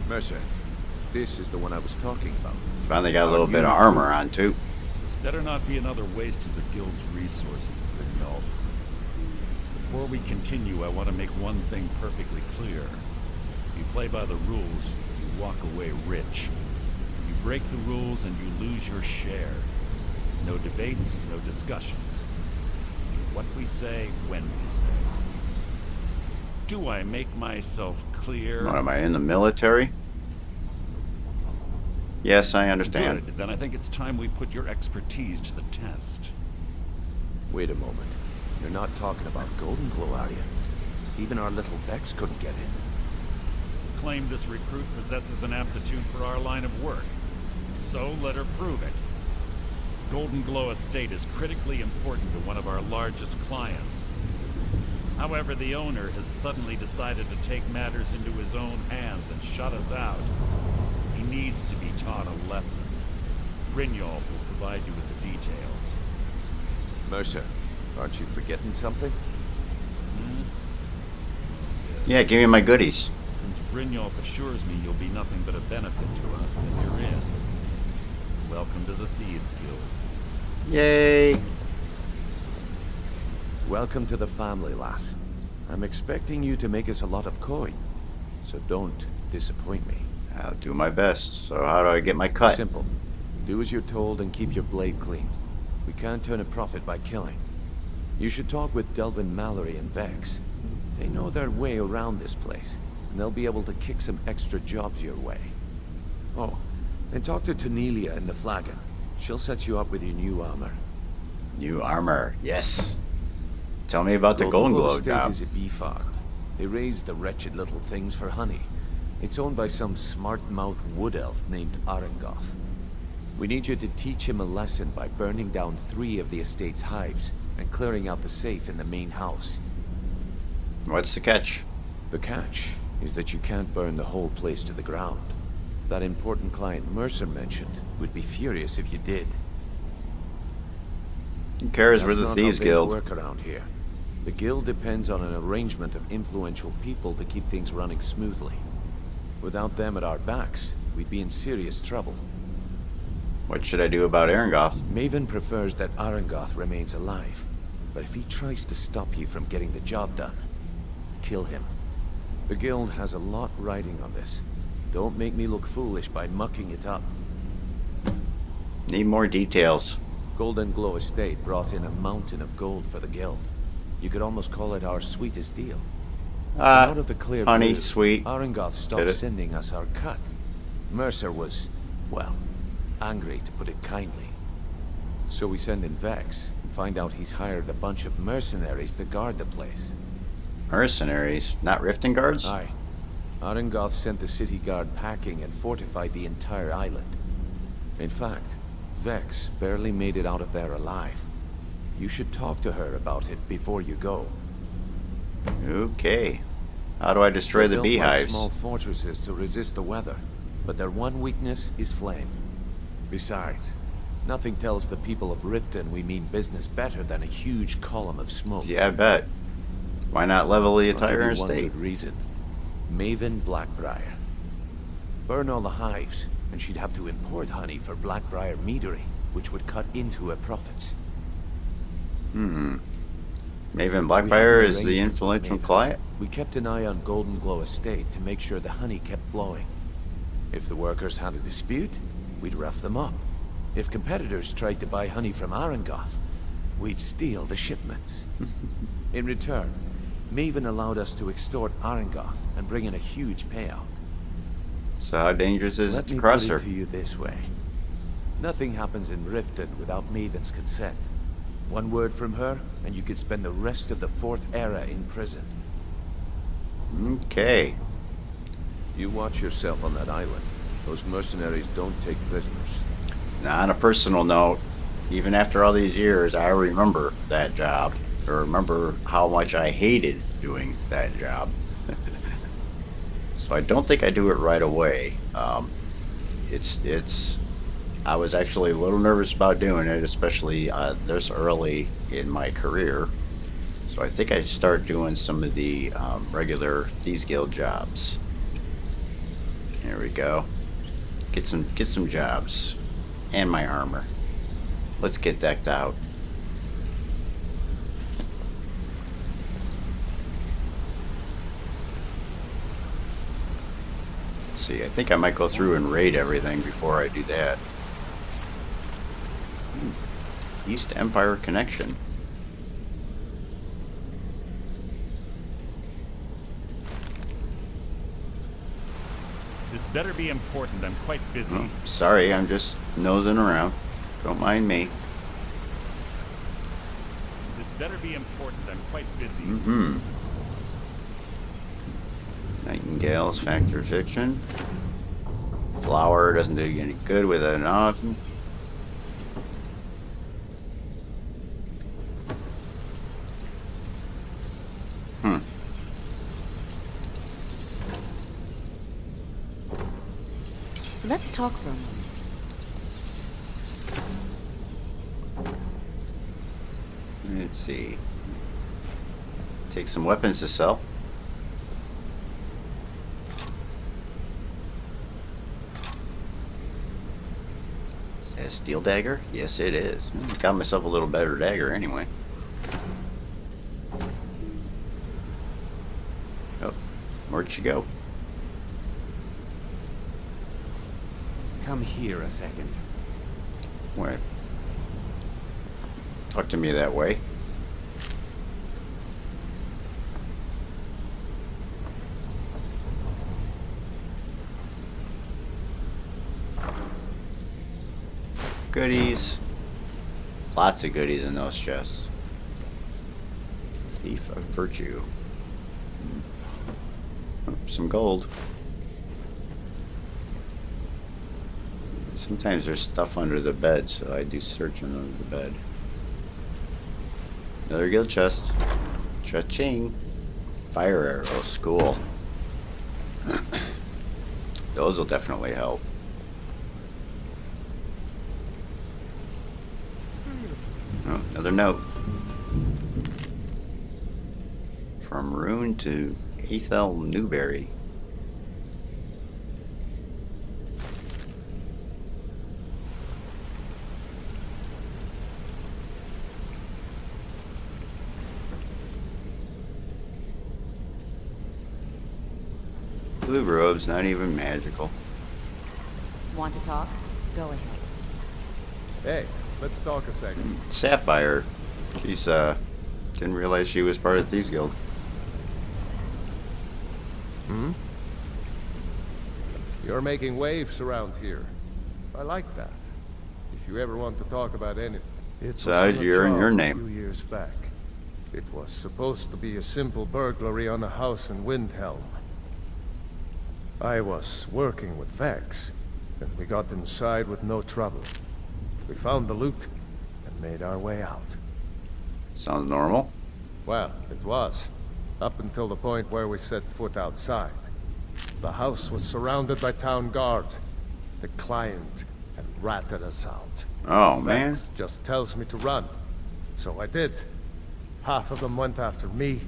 Mercer, this is the one I was talking about. Finally got a little bit of armor on, too. This better not be another waste of the guild's resources, Brynjolf. Before we continue, I want to make one thing perfectly clear. If you play by the rules, you walk away rich. You break the rules and you lose your share. No debates, no discussions. What we say, when we say. Do I make myself clear? What, am I in the military? Yes, I understand. Good. Then I think it's time we put your expertise to the test. Wait a moment. You're not talking about Golden Glow, are you? Even our little Vex couldn't get in. Claim this recruit possesses an aptitude for our line of work. So let her prove it. Golden Glow Estate is critically important to one of our largest clients. However, the owner has suddenly decided to take matters into his own hands and shut us out. He needs to be taught a lesson. Brynjolf will provide you with the details. Mercer, aren't you forgetting something? Yeah, give me my goodies. Since Brynjolf assures me you'll be nothing but a benefit to us, then you're in. Welcome to the Thieves Guild. Yay! Welcome to the family, lass. I'm expecting you to make us a lot of coin, so don't disappoint me. I'll do my best. So how do I get my cut? Simple. Do as you're told and keep your blade clean. We can't turn a profit by killing. You should talk with Delvin Mallory and Vex. They know their way around this place, and they'll be able to kick some extra jobs your way. Oh, and talk to Tanelia in the Flagon. She'll set you up with your new armor. New armor, yes. Tell me about the Golden Glow job. Is a bee farm. They raise the wretched little things for honey. It's owned by some smart-mouthed wood elf named Arengoth. We need you to teach him a lesson by burning down 3 of the estate's hives and clearing out the safe in the main house. What's the catch? The catch is that you can't burn the whole place to the ground. That important client Mercer mentioned would be furious if you did. Who cares? We're the Thieves Guild. Work around here. The guild depends on an arrangement of influential people to keep things running smoothly. Without them at our backs, we'd be in serious trouble. What should I do about Arengoth? Maven prefers that Arengoth remains alive, but if he tries to stop you from getting the job done, kill him. The guild has a lot riding on this. Don't make me look foolish by mucking it up. Need more details. Golden Glow Estate brought in a mountain of gold for the guild. You could almost call it our sweetest deal. Out of the clear honey, blue, sweet. Arengoth stopped sending us our cut. Mercer was, well, angry to put it kindly. So we send in Vex and find out he's hired a bunch of mercenaries to guard the place. Mercenaries? Not Riften guards? Aye. Arengoth sent the city guard packing and fortified the entire island. In fact, Vex barely made it out of there alive. You should talk to her about it before you go. Okay. How do I destroy the beehives? Small fortresses to resist the weather, but their one weakness is flame. Besides, nothing tells the people of Riften we mean business better than a huge column of smoke. Yeah, I bet. Why not level the entire One estate? good reason. Maven Blackbriar. Burn all the hives, and she'd have to import honey for Blackbriar meadery, which would cut into her profits. Maven Blackbriar is the influential client? We kept an eye on Golden Glow Estate to make sure the honey kept flowing. If the workers had a dispute, we'd rough them up. If competitors tried to buy honey from Arengoth, we'd steal the shipments. In return, Maven allowed us to extort Arengoth and bring in a huge payout. So how dangerous is it to cross her? Let me put it to you this way. Nothing happens in Riften without Maven's consent. One word from her, and you could spend the rest of the 4th era in prison. Okay. You watch yourself on that island. Those mercenaries don't take prisoners. Now, on a personal note, even after all these years, I remember that job. I remember how much I hated doing that job. So I don't think I do it right away. I was actually a little nervous about doing it, especially this early in my career. So I think I'd start doing some of the regular Thieves Guild jobs. There we go. Get some jobs. And my armor. Let's get decked out. Let's see, I think I might go through and raid everything before I do that. East Empire Connection. This better be important. I'm quite busy. Oh, sorry, I'm just nosing around. Don't mind me. This better be important. I'm quite busy. Mm-hmm. Nightingales, Fact or Fiction. Flower doesn't do you any good with it often. Let's talk for a moment. Let's see. Take some weapons to sell. Is that a steel dagger? Yes, it is. Got myself a little better dagger anyway. Oh, where'd you go? Come here a second. Wait. Talk to me that way. Goodies. Lots of goodies in those chests. Thief of Virtue. Oh, some gold. Sometimes there's stuff under the bed, so I do search under the bed. Another guild chest. Cha-ching. Fire arrows, cool. Those will definitely help. Oh, another note. From Rune to Ethel Newberry. Blue robes, not even magical. Want to talk? Go ahead. Hey, let's talk a second. Sapphire. She's, didn't realize she was part of Thieves Guild. Hmm? You're making waves around here. I like that. If you ever want to talk about anything. So how did you earn your name? A few years back. It was supposed to be a simple burglary on a house in Windhelm. I was working with Vex, and we got inside with no trouble. We found the loot and made our way out. Sounds normal. Well, it was. Up until the point where we set foot outside. The house was surrounded by town guard. The client had ratted us out. Oh, man. Vex just tells me to run. So I did. Half of them went after me,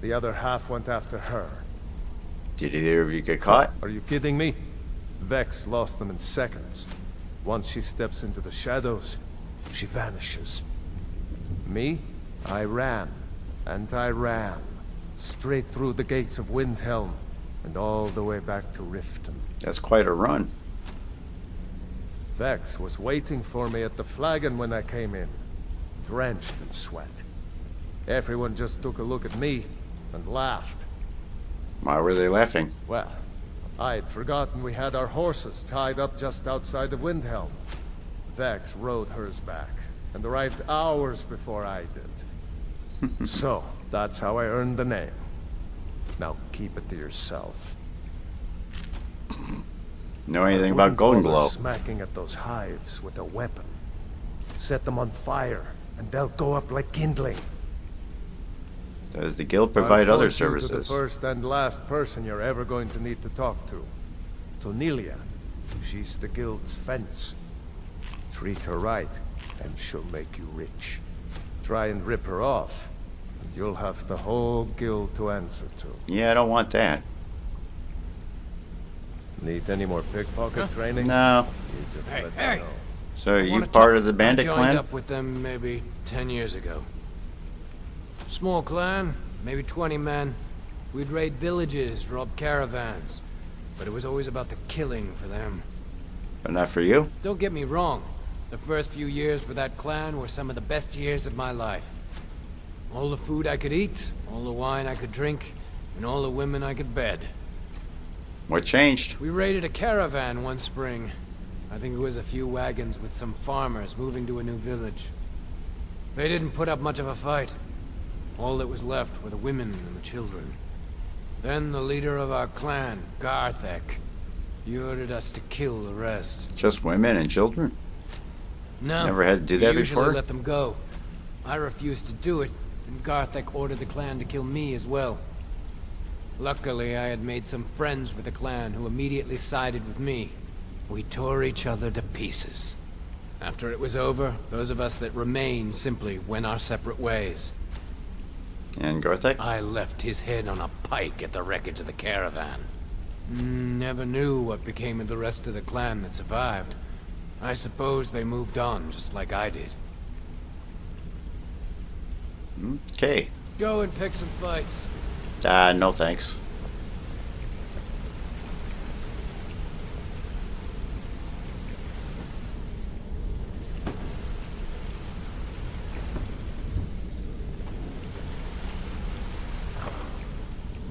the other half went after her. Did either of you get caught? Are you kidding me? Vex lost them in seconds. Once she steps into the shadows, she vanishes. Me? I ran. And I ran. Straight through the gates of Windhelm, and all the way back to Riften. That's quite a run. Vex was waiting for me at the flagon when I came in, drenched in sweat. Everyone just took a look at me and laughed. Why were they laughing? Well, I'd forgotten we had our horses tied up just outside of Windhelm. Vex rode hers back, and arrived hours before I did. So, that's how I earned the name. Now keep it to yourself. Know anything about Golden Glow? Smacking at those hives with a weapon. Set them on fire, and they'll go up like kindling. Does the guild provide other To the services? first and last person you're ever going to need to talk to. Tonelia. She's the guild's fence. Treat her right, and she'll make you rich. Try and rip her off, and you'll have the whole guild to answer to. Yeah, I don't want that. Need any more pickpocket training? No. You just Hey, let me hey! know. So are you Wanna part talk? of the bandit I joined clan? up with them maybe 10 years ago. Small clan, maybe 20 men. We'd raid villages, rob caravans. But it was always about the killing for them. But not for you? Don't get me wrong. The first few years with that clan were some of the best years of my life. All the food I could eat, all the wine I could drink, and all the women I could bed. What changed? We raided a caravan one spring. I think it was a few wagons with some farmers moving to a new village. They didn't put up much of a fight. All that was left were the women and the children. Then the leader of our clan, Garthek, he ordered us to kill the rest. Just women and children? No. Never had to do that we usually before? let them go. I refused to do it, and Garthek ordered the clan to kill me as well. Luckily, I had made some friends with the clan who immediately sided with me. We tore each other to pieces. After it was over, those of us that remained simply went our separate ways. And Garthek? I left his head on a pike at the wreckage of the caravan. Never knew what became of the rest of the clan that survived. I suppose they moved on, just like I did. Okay. Go and pick some fights. No thanks.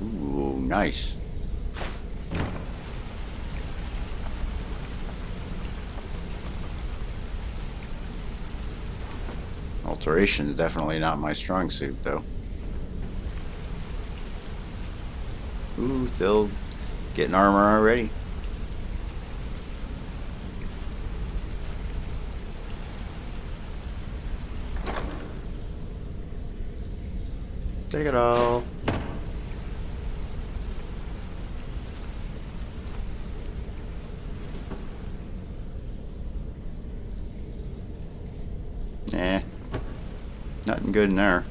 Ooh, nice. Alteration is definitely not my strong suit, though. Ooh, still getting armor already. Take it all. Nah, nothing good in there.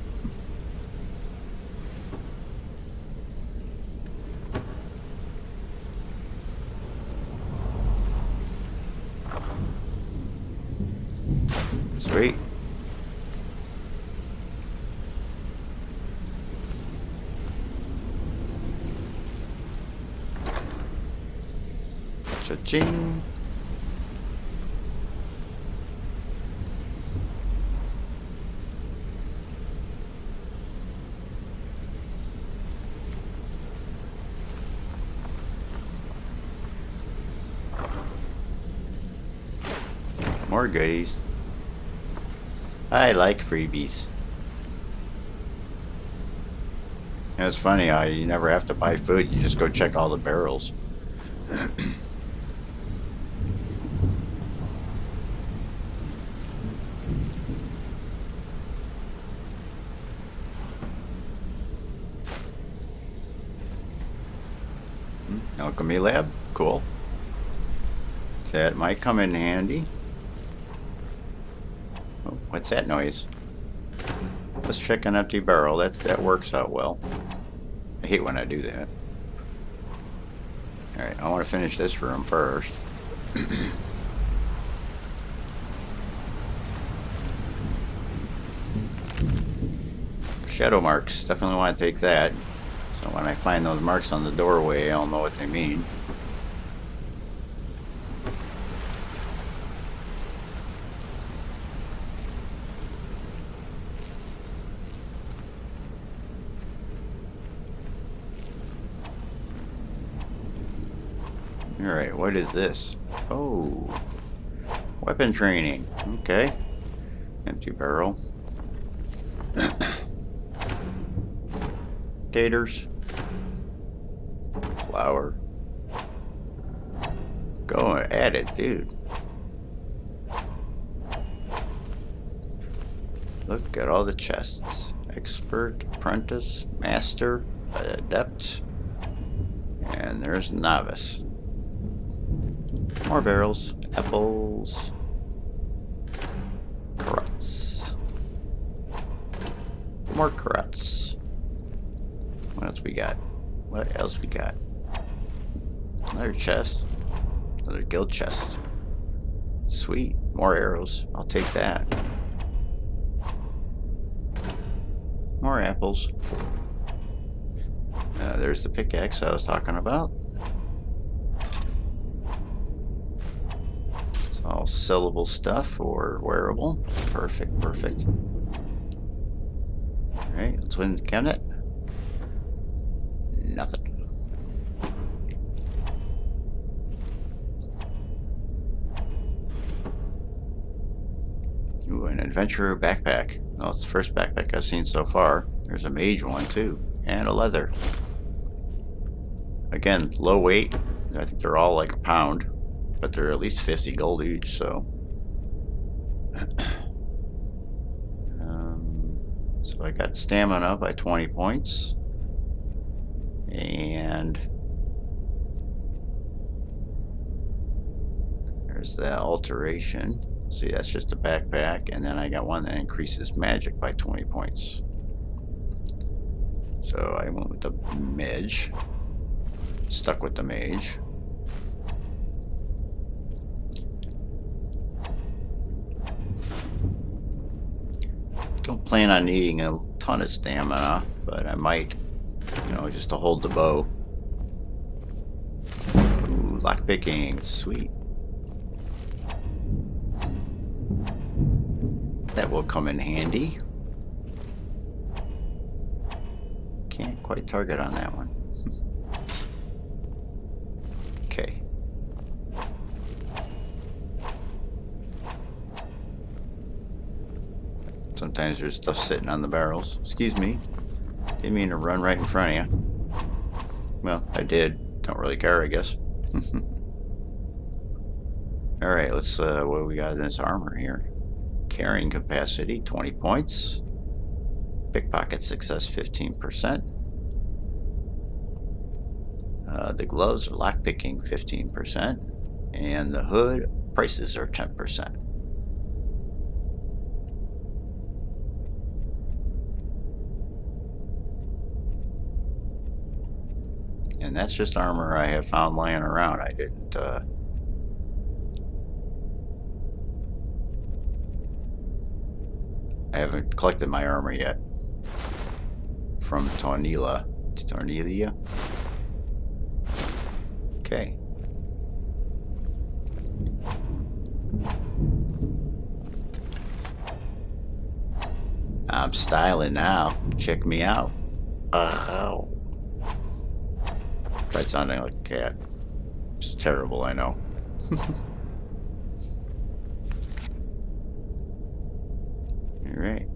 Sweet. Cha-ching. More goodies. I like freebies. And it's funny how you never have to buy food, you just go check all the barrels. Alchemy lab, cool. That might come in handy. Oh, what's that noise? Let's check an empty barrel. That works out well. I hate when I do that. Alright, I want to finish this room first. Shadow marks. Definitely want to take that. So when I find those marks on the doorway, I'll know what they mean. Alright, what is this? Oh, weapon training. Okay. Empty barrel. Taters. Flour. Go at it, dude. Look at all the chests. Expert, apprentice, master, adept, and there's novice. More barrels, apples, carrots, more carrots. What else we got? What else we got? Another chest, another guild chest. Sweet, more arrows. I'll take that. More apples. There's the pickaxe I was talking about. All sellable stuff or wearable. Perfect, perfect. Alright, let's win the cabinet. Nothing. Ooh, an adventurer backpack. Well, it's the first backpack I've seen so far. There's a mage one too, and a leather. Again, low weight. I think they're all like a pound, but they're at least 50 gold each, so. So I got stamina by 20 points. And there's the alteration. See, that's just a backpack, and then I got one that increases magic by 20 points. So I went with the mage. Stuck with the mage. Don't plan on needing a ton of stamina, but I might, you know, just to hold the bow. Ooh, lockpicking, sweet. That will come in handy. Can't quite target on that one. Okay. Sometimes there's stuff sitting on the barrels. Excuse me. Didn't mean to run right in front of you. Well, I did. Don't really care, I guess. Alright, let's, what do we got in this armor here? Carrying capacity, 20 points. Pickpocket success, 15%. The gloves are lockpicking, 15%. And the hood, prices are 10%. And that's just armor I have found laying around. I didn't, I haven't collected my armor yet. From Tornelia. Tornelia? Okay. I'm styling now. Check me out. Tried sounding like a cat. It's terrible, I know. Alright.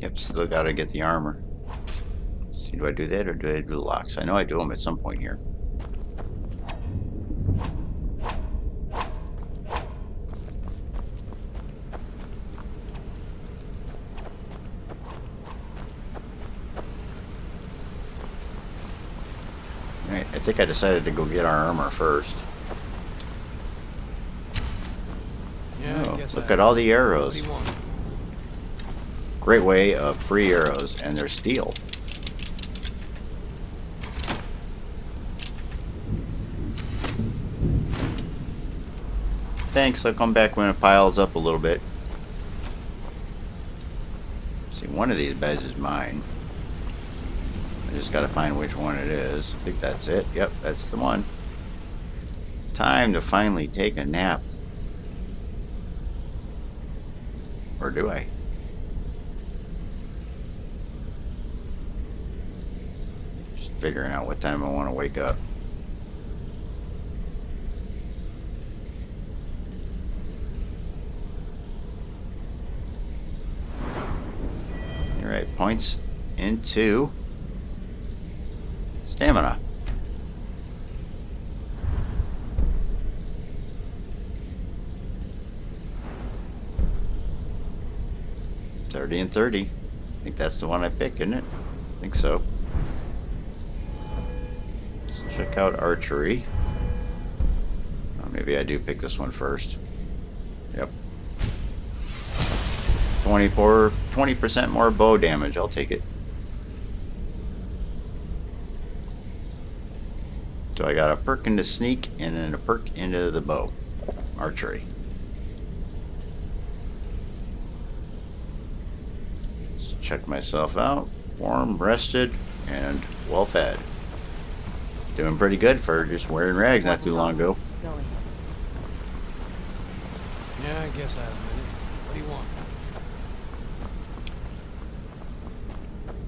Yep, still gotta get the armor. See, do I do that or do I do the locks? I know I do them at some point here. Alright, I think I decided to go get our armor first. Yeah, Oh, I guess look at all the arrows. What do you want? Great way of free arrows, and they're steel. Thanks, I'll come back when it piles up a little bit. See, one of these beds is mine. I just gotta find which one it is. I think that's it. Yep, that's the one. Time to finally take a nap. Or do I? Just figuring out what time I want to wake up. Alright, points into stamina. $30 and $30. I think that's the one I picked, isn't it? I think so. Let's check out archery. Oh, maybe I do pick this one first. Yep. 20% more bow damage. I'll take it. So I got a perk into sneak and then a perk into the bow. Archery. Let's check myself out. Warm, rested, and well fed. Doing pretty good for just wearing rags not too long ago. Go ahead. Yeah, I guess I have a minute. What do you want?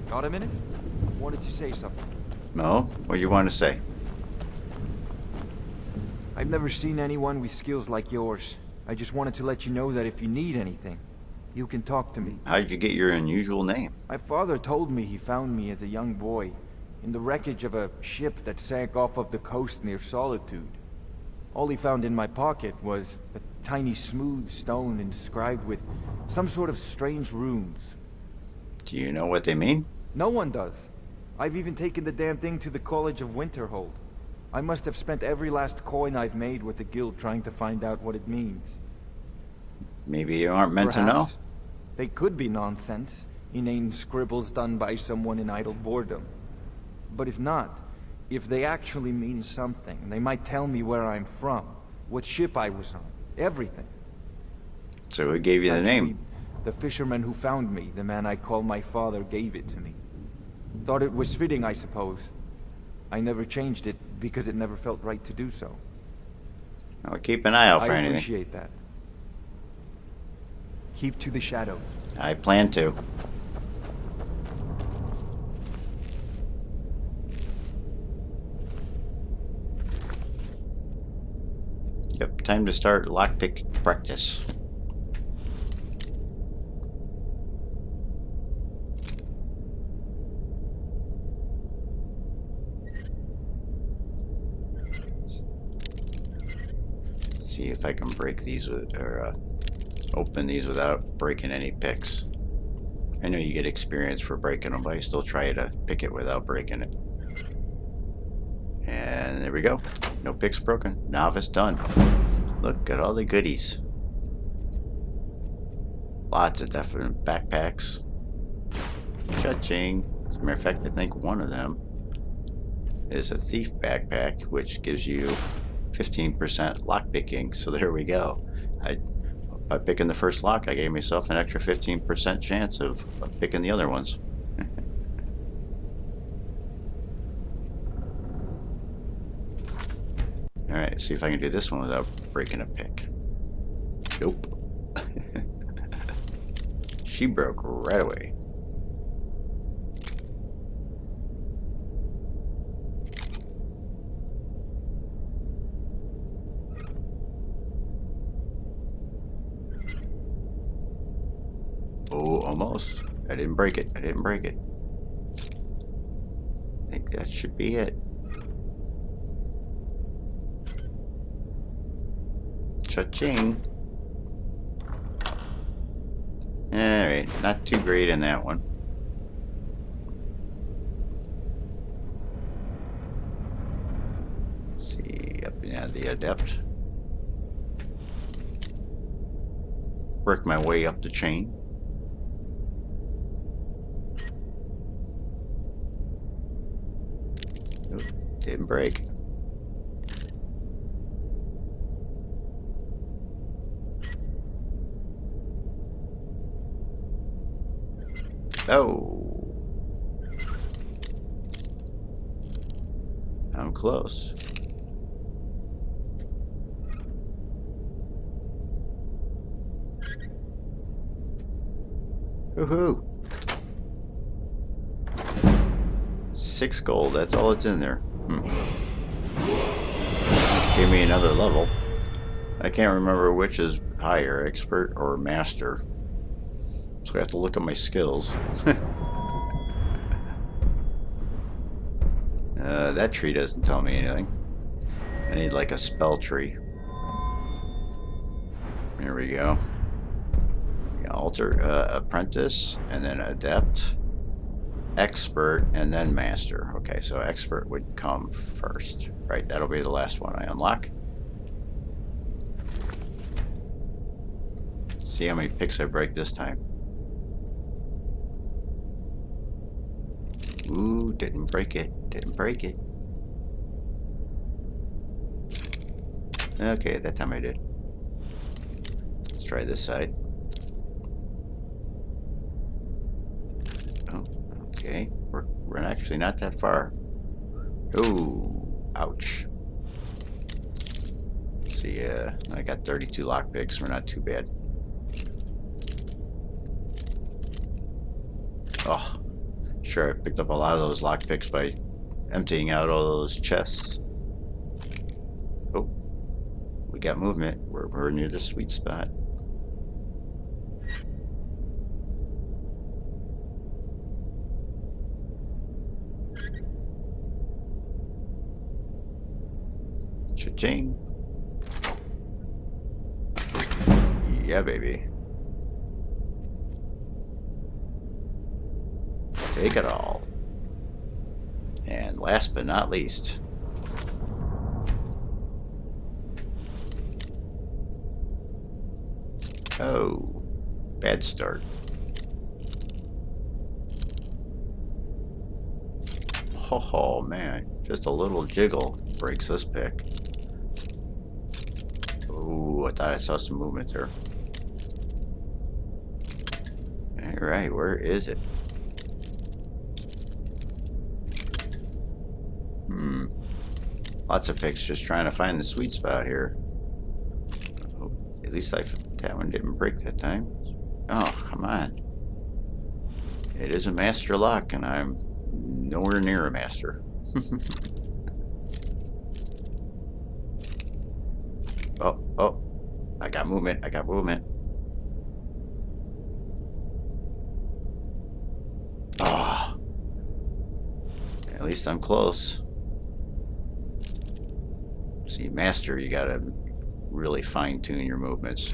Got a minute? Wanted to say something. No? What do you want to say? I've never seen anyone with skills like yours. I just wanted to let you know that if you need anything, you can talk to me. How did you get your unusual name? My father told me he found me as a young boy in the wreckage of a ship that sank off of the coast near Solitude. All he found in my pocket was a tiny smooth stone inscribed with some sort of strange runes. Do you know what they mean? No one does. I've even taken the damn thing to the College of Winterhold. I must have spent every last coin I've made with the guild trying to find out what it means. Maybe you aren't meant to know. Perhaps. They could be nonsense, inane scribbles done by someone in idle boredom. But if not, if they actually mean something, they might tell me where I'm from, what ship I was on, everything. So who gave you the name? The fisherman who found me, the man I call my father, gave it to me. Thought it was fitting, I suppose. I never changed it because it never felt right to do so. I'll keep an eye out for anything. I appreciate that. Keep to the shadows. I plan to. Yep, time to start lockpick practice. See if I can break these with, or open these without breaking any picks. I know you get experience for breaking them, but I still try to pick it without breaking it. And there we go. No picks broken. Novice done. Look at all the goodies. Lots of different backpacks. Cha-ching. As a matter of fact, I think one of them is a thief backpack, which gives you 15% lock picking. So there we go. By picking the first lock, I gave myself an extra 15% chance of picking the other ones. Alright, see if I can do this one without breaking a pick. Nope. She broke right away. Oh, almost. I didn't break it. I didn't break it. I think that should be it. Cha-ching. Alright, not too great in that one. Let's see, up in the Adept. Work my way up the chain. Oop, didn't break. Oh, I'm close. Woohoo! 6 gold, that's all that's in there. Give me another level. I can't remember which is higher, expert or master. So I have to look at my skills. That tree doesn't tell me anything. I need like a spell tree. Here we go. Alter, apprentice, and then adept, expert, and then master. Okay, so expert would come first. Right, that'll be the last one I unlock. See how many picks I break this time. Ooh, didn't break it. Didn't break it. Okay, that time I did. Let's try this side. Oh, okay. We're actually not that far. Oh, ouch. See, I got 32 lockpicks. We're not too bad. Oh. Sure, I picked up a lot of those lockpicks by emptying out all those chests. Oh, we got movement. We're near the sweet spot. Cha-ching. Yeah, baby. Take it all. And last but not least, oh, bad start. Oh man, just a little jiggle breaks this pick. Ooh, I thought I saw some movement there. Alright, where is it? Lots of picks just trying to find the sweet spot here. Oh, at least that one didn't break that time. Oh, come on. It is a master lock, and I'm nowhere near a master. Oh, I got movement, I got movement. Ah, at least I'm close. See, master, you gotta really fine-tune your movements.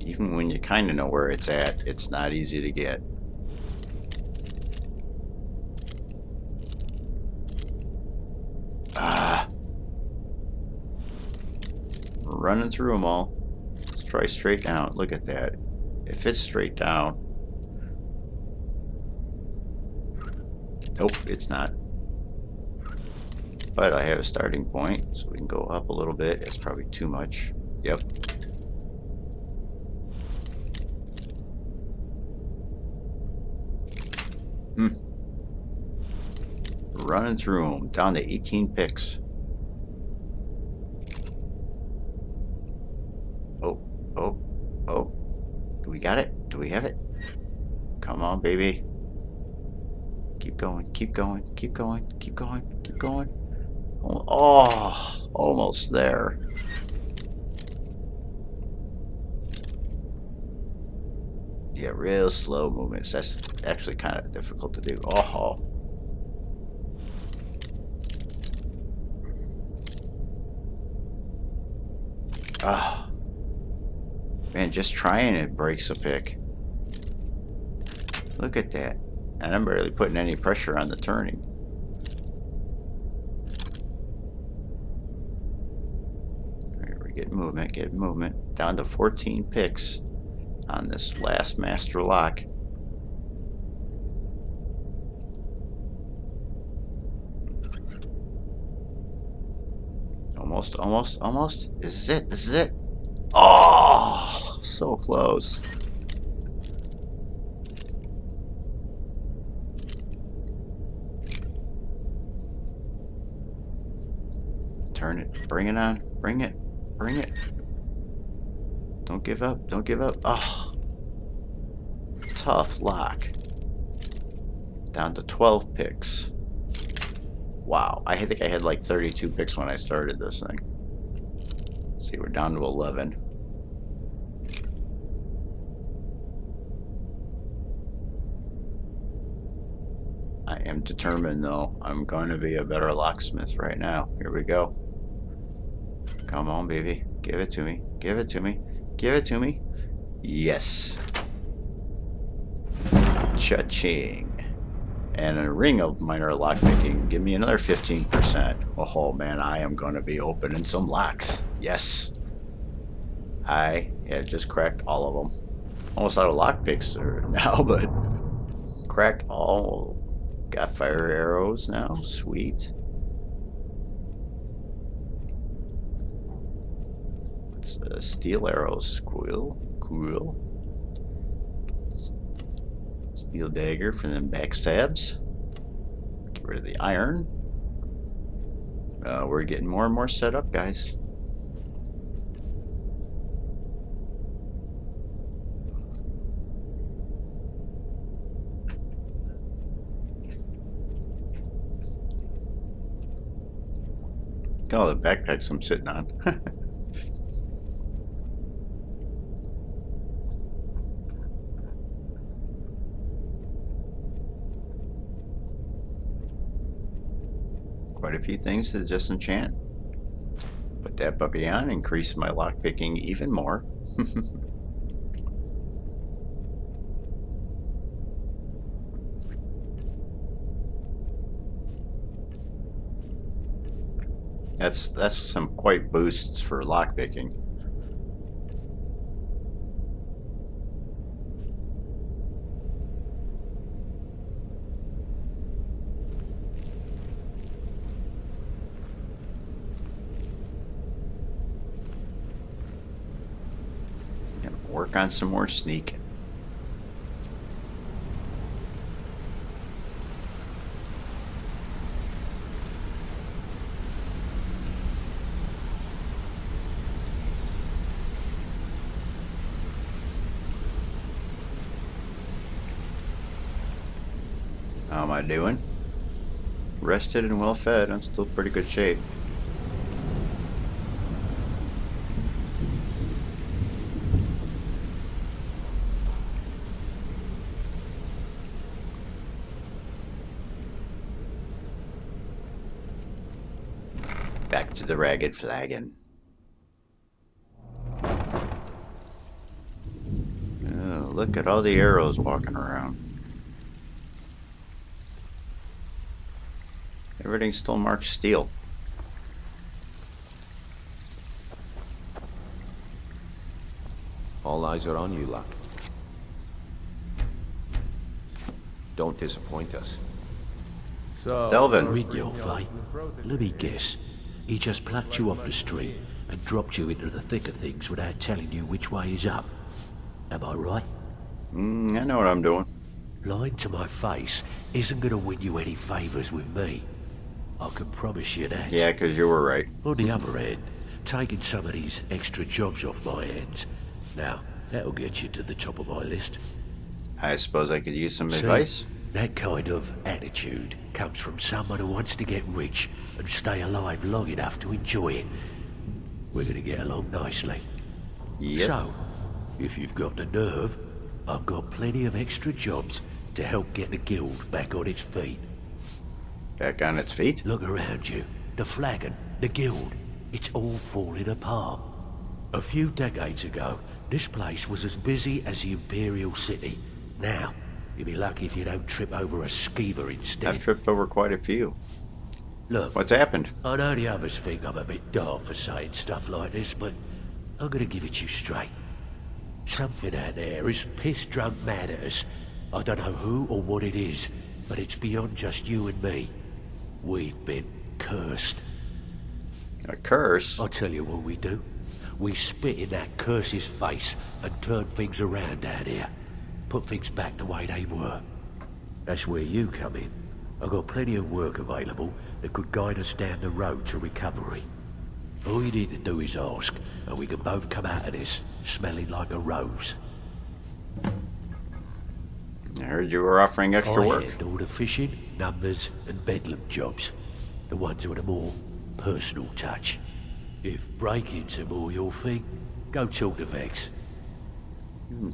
Even when you kind of know where it's at, it's not easy to get. Running through them all. Let's try straight down. Look at that. If it's straight down. Nope, it's not. But I have a starting point, so we can go up a little bit. It's probably too much. Yep. Running through them. Down to 18 picks. Oh. Do we got it? Do we have it? Come on, baby. Keep going, keep going, keep going, keep going, keep going. Oh, almost there. Yeah, real slow movements. That's actually kind of difficult to do. Oh. Ah. Man, just trying it breaks a pick. Look at that. And I'm barely putting any pressure on the turning. Alright, we're getting movement. Down to 14 picks on this last master lock. Almost. This is it. Oh, so close. Turn it. Bring it on. Bring it. Don't give up. Oh. Tough lock. Down to 12 picks. Wow. I think I had like 32 picks when I started this thing. Let's see, we're down to 11. I am determined, though. I'm going to be a better locksmith right now. Here we go. Come on, baby. Give it to me. Give it to me. Give it to me. Yes. Cha-ching. And a ring of minor lockpicking. Give me another 15%. Oh, man, I am going to be opening some locks. Yes. I had just cracked all of them. Almost out of lockpicks now, but cracked all. Got fire arrows now. Sweet. It's steel arrows. Cool. Steel dagger for them backstabs. Get rid of the iron. We're getting more and more set up, guys. at all the backpacks I'm sitting on. Quite a few things to disenchant. Put that puppy on, increase my lockpicking even more. That's some quite boosts for lockpicking. Work on some more sneaking. How am I doing? Rested and well fed. I'm still in pretty good shape. Back to the ragged flagon. Oh, look at all the arrows walking around. Everything's still marked steel. All eyes are on you, Luck. Don't disappoint us. So, Delvin. Read your fate. Let me guess. He just plucked you off the street and dropped you into the thick of things without telling you which way is up. Am I right? I know what I'm doing. Lying to my face isn't going to win you any favours with me. I can promise you that. Yeah, because you were right. On the other hand, taking some of these extra jobs off my hands, now, that'll get you to the top of my list. I suppose I could use some See, advice. That kind of attitude comes from someone who wants to get rich and stay alive long enough to enjoy it. We're going to get along nicely. Yep. So, if you've got the nerve, I've got plenty of extra jobs to help get the guild back on its feet. Back on its feet? Look around you. The flagon, the guild, it's all falling apart. A few decades ago, this place was as busy as the Imperial City. Now, you'll be lucky if you don't trip over a skeever instead. I've tripped over quite a few. Look, what's happened? I know the others think I'm a bit daft for saying stuff like this, but I'm gonna give it you straight. Something out there is piss-drunk mad at us. I don't know who or what it is, but it's beyond just you and me. We've been cursed. A curse? I'll tell you what we do. We spit in that curse's face and turn things around down here. Put things back the way they were. That's where you come in. I've got plenty of work available that could guide us down the road to recovery. All you need to do is ask, and we can both come out of this smelling like a rose. I heard you were offering extra work. I handle the fishing, numbers, and bedlam jobs. The ones with a more personal touch. If breaking's a more your thing, go talk to Vex.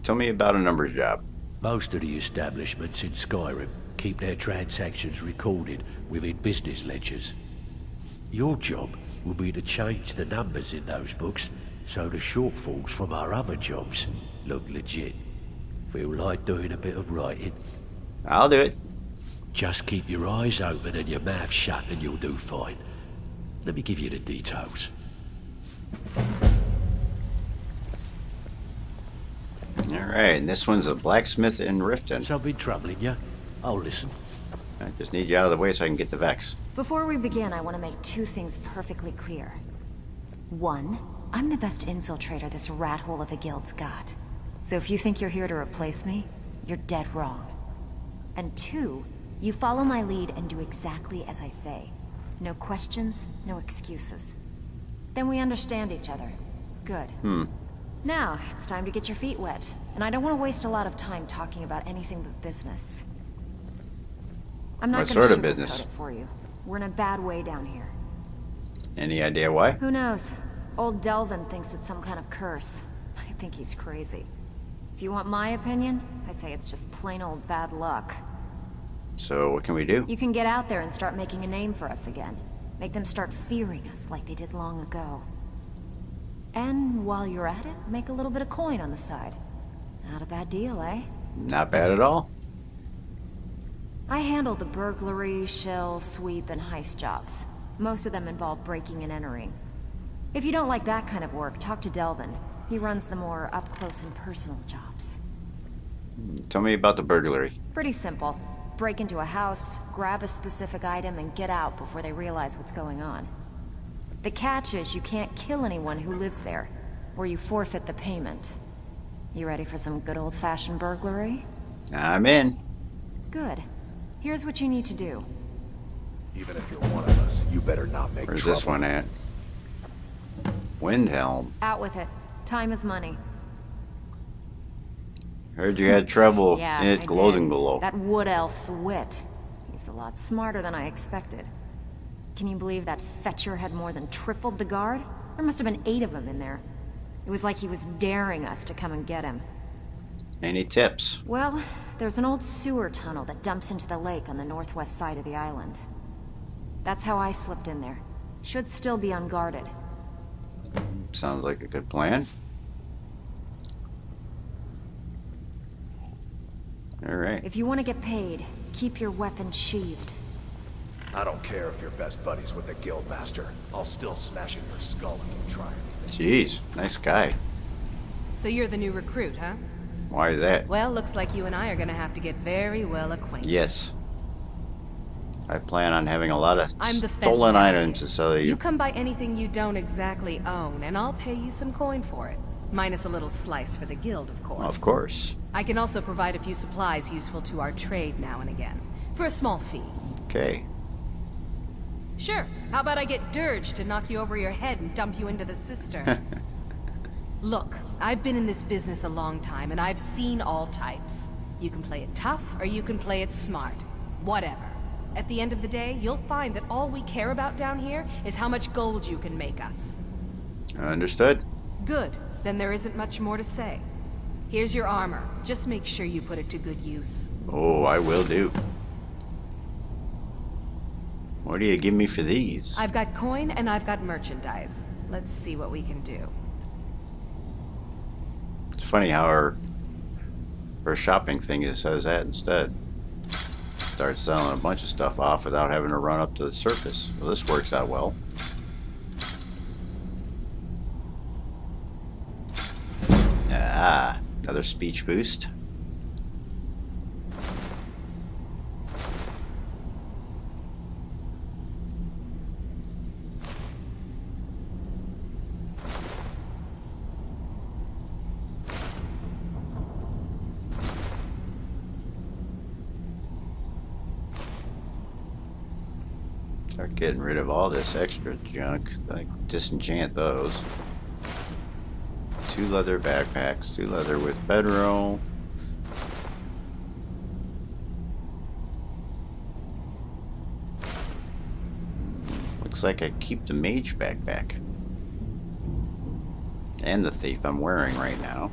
Tell me about a numbers job. Most of the establishments in Skyrim keep their transactions recorded within business ledgers. Your job will be to change the numbers in those books so the shortfalls from our other jobs look legit. Feel like doing a bit of writing? I'll do it. Just keep your eyes open and your mouth shut and you'll do fine. Let me give you the details. Alright, and this one's a blacksmith in Riften. Something troubling you? I'll listen. I just need you out of the way so I can get the Vex. Before we begin, I want to make two things perfectly clear. One, I'm the best infiltrator this rat hole of a guild's got. So if you think you're here to replace me, you're dead wrong. And two, you follow my lead and do exactly as I say. No questions, no excuses. Then we understand each other. Good. Now, it's time to get your feet wet. And I don't want to waste a lot of time talking about anything but business. I'm not What going sort to of business? sugarcoat it for you. We're in a bad way down here. Any idea why? Who knows? Old Delvin thinks it's some kind of curse. I think he's crazy. If you want my opinion, I'd say it's just plain old bad luck. So what can we do? You can get out there and start making a name for us again. Make them start fearing us like they did long ago. And while you're at it, make a little bit of coin on the side. Not a bad deal, eh? Not bad at all. I handle the burglary, shell, sweep, and heist jobs. Most of them involve breaking and entering. If you don't like that kind of work, talk to Delvin. He runs the more up-close and personal jobs. Tell me about the burglary. Pretty simple. Break into a house, grab a specific item, and get out before they realize what's going on. The catch is you can't kill anyone who lives there, or you forfeit the payment. You ready for some good old-fashioned burglary? I'm in. Good. Here's what you need to do. Even if you're one of us, you better not make Where's trouble. this one at? Windhelm. Out with it. Time is money. Heard you had trouble Yeah, in I Clothing did. Below. That wood elf's wit. He's a lot smarter than I expected. Can you believe that fetcher had more than tripled the guard? There must have been 8 of them in there. It was like he was daring us to come and get him. Any tips? Well, there's an old sewer tunnel that dumps into the lake on the northwest side of the island. That's how I slipped in there. Should still be unguarded. Sounds like a good plan. Alright. If you want to get paid, keep your weapon sheathed. I don't care if you're best buddies with the guildmaster. I'll still smash in your skull if you try anything. Jeez, nice guy. So you're the new recruit, huh? Why is that? Well, looks like you and I are gonna have to get very well acquainted. Yes. I plan on having a lot of I'm the fence stolen guy. items to sell You you. come by anything you don't exactly own, and I'll pay you some coin for it. Minus a little slice for the guild, of course. Of course. I can also provide a few supplies useful to our trade now and again. For a small fee. Okay. Sure. How about I get Dirge to knock you over your head and dump you into the cistern? Look, I've been in this business a long time, and I've seen all types. You can play it tough, or you can play it smart. Whatever. At the end of the day, you'll find that all we care about down here is how much gold you can make us. Understood. Good. Then there isn't much more to say. Here's your armor. Just make sure you put it to good use. Oh, I will do. What do you give me for these? I've got coin and I've got merchandise. Let's see what we can do. It's funny how our shopping thing says that instead. Starts selling a bunch of stuff off without having to run up to the surface. Well, this works out well. Ah, another speech boost. Start getting rid of all this extra junk. Like, disenchant those. 2 leather backpacks, 2 leather with bedroll. Looks like I keep the mage backpack. And the thief I'm wearing right now.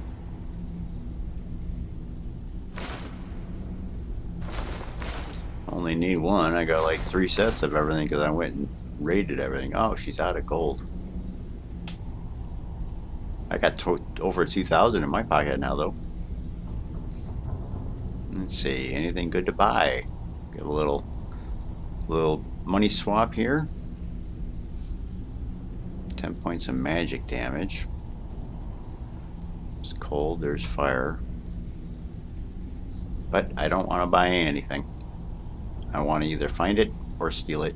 Only need one. I got like 3 sets of everything because I went and raided everything. Oh, she's out of gold. I got over 2,000 in my pocket now, though. Let's see, anything good to buy? Get a little money swap here. 10 points of magic damage. It's cold. There's fire. But I don't want to buy anything. I want to either find it or steal it.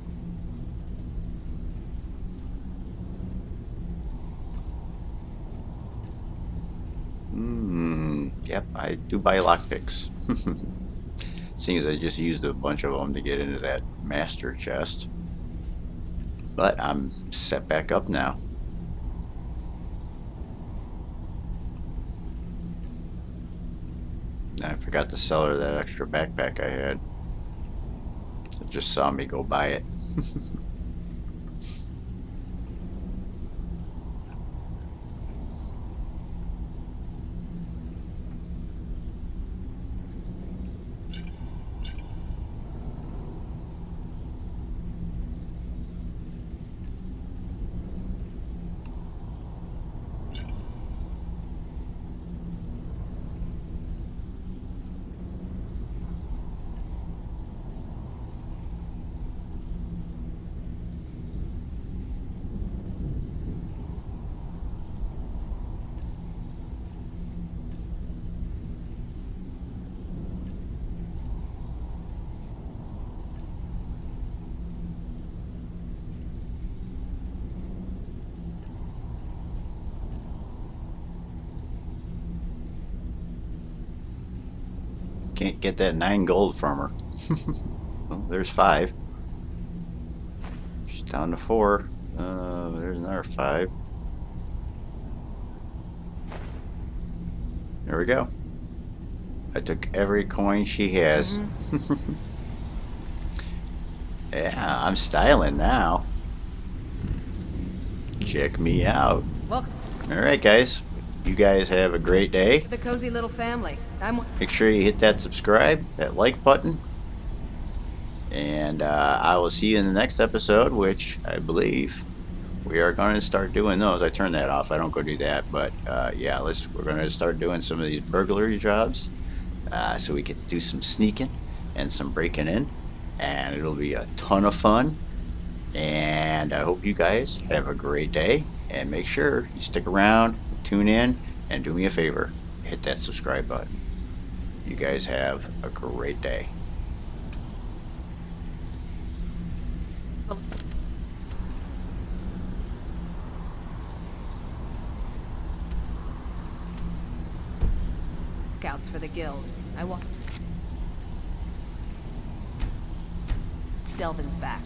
Yep, I do buy lockpicks. Seeing as I just used a bunch of them to get into that master chest. But I'm set back up now. I forgot to sell her that extra backpack I had. It just saw me go buy it. can't get that 9 gold from her. Well, there's 5. She's down to 4. There's another 5. There we go. I took every coin she has. Yeah, I'm styling now. Check me out. Well, Alright guys, you guys have a great day. the cozy little family. Make sure you hit that subscribe, that like button. And I will see you in the next episode, which I believe we are going to start doing those. I turned that off. I don't go do that. But yeah, we're going to start doing some of these burglary jobs. So we get to do some sneaking and some breaking in. And it'll be a ton of fun. And I hope you guys have a great day. And make sure you stick around, tune in, and do me a favor. Hit that subscribe button. You guys have a great day. Scouts for the guild. I want Delvin's back.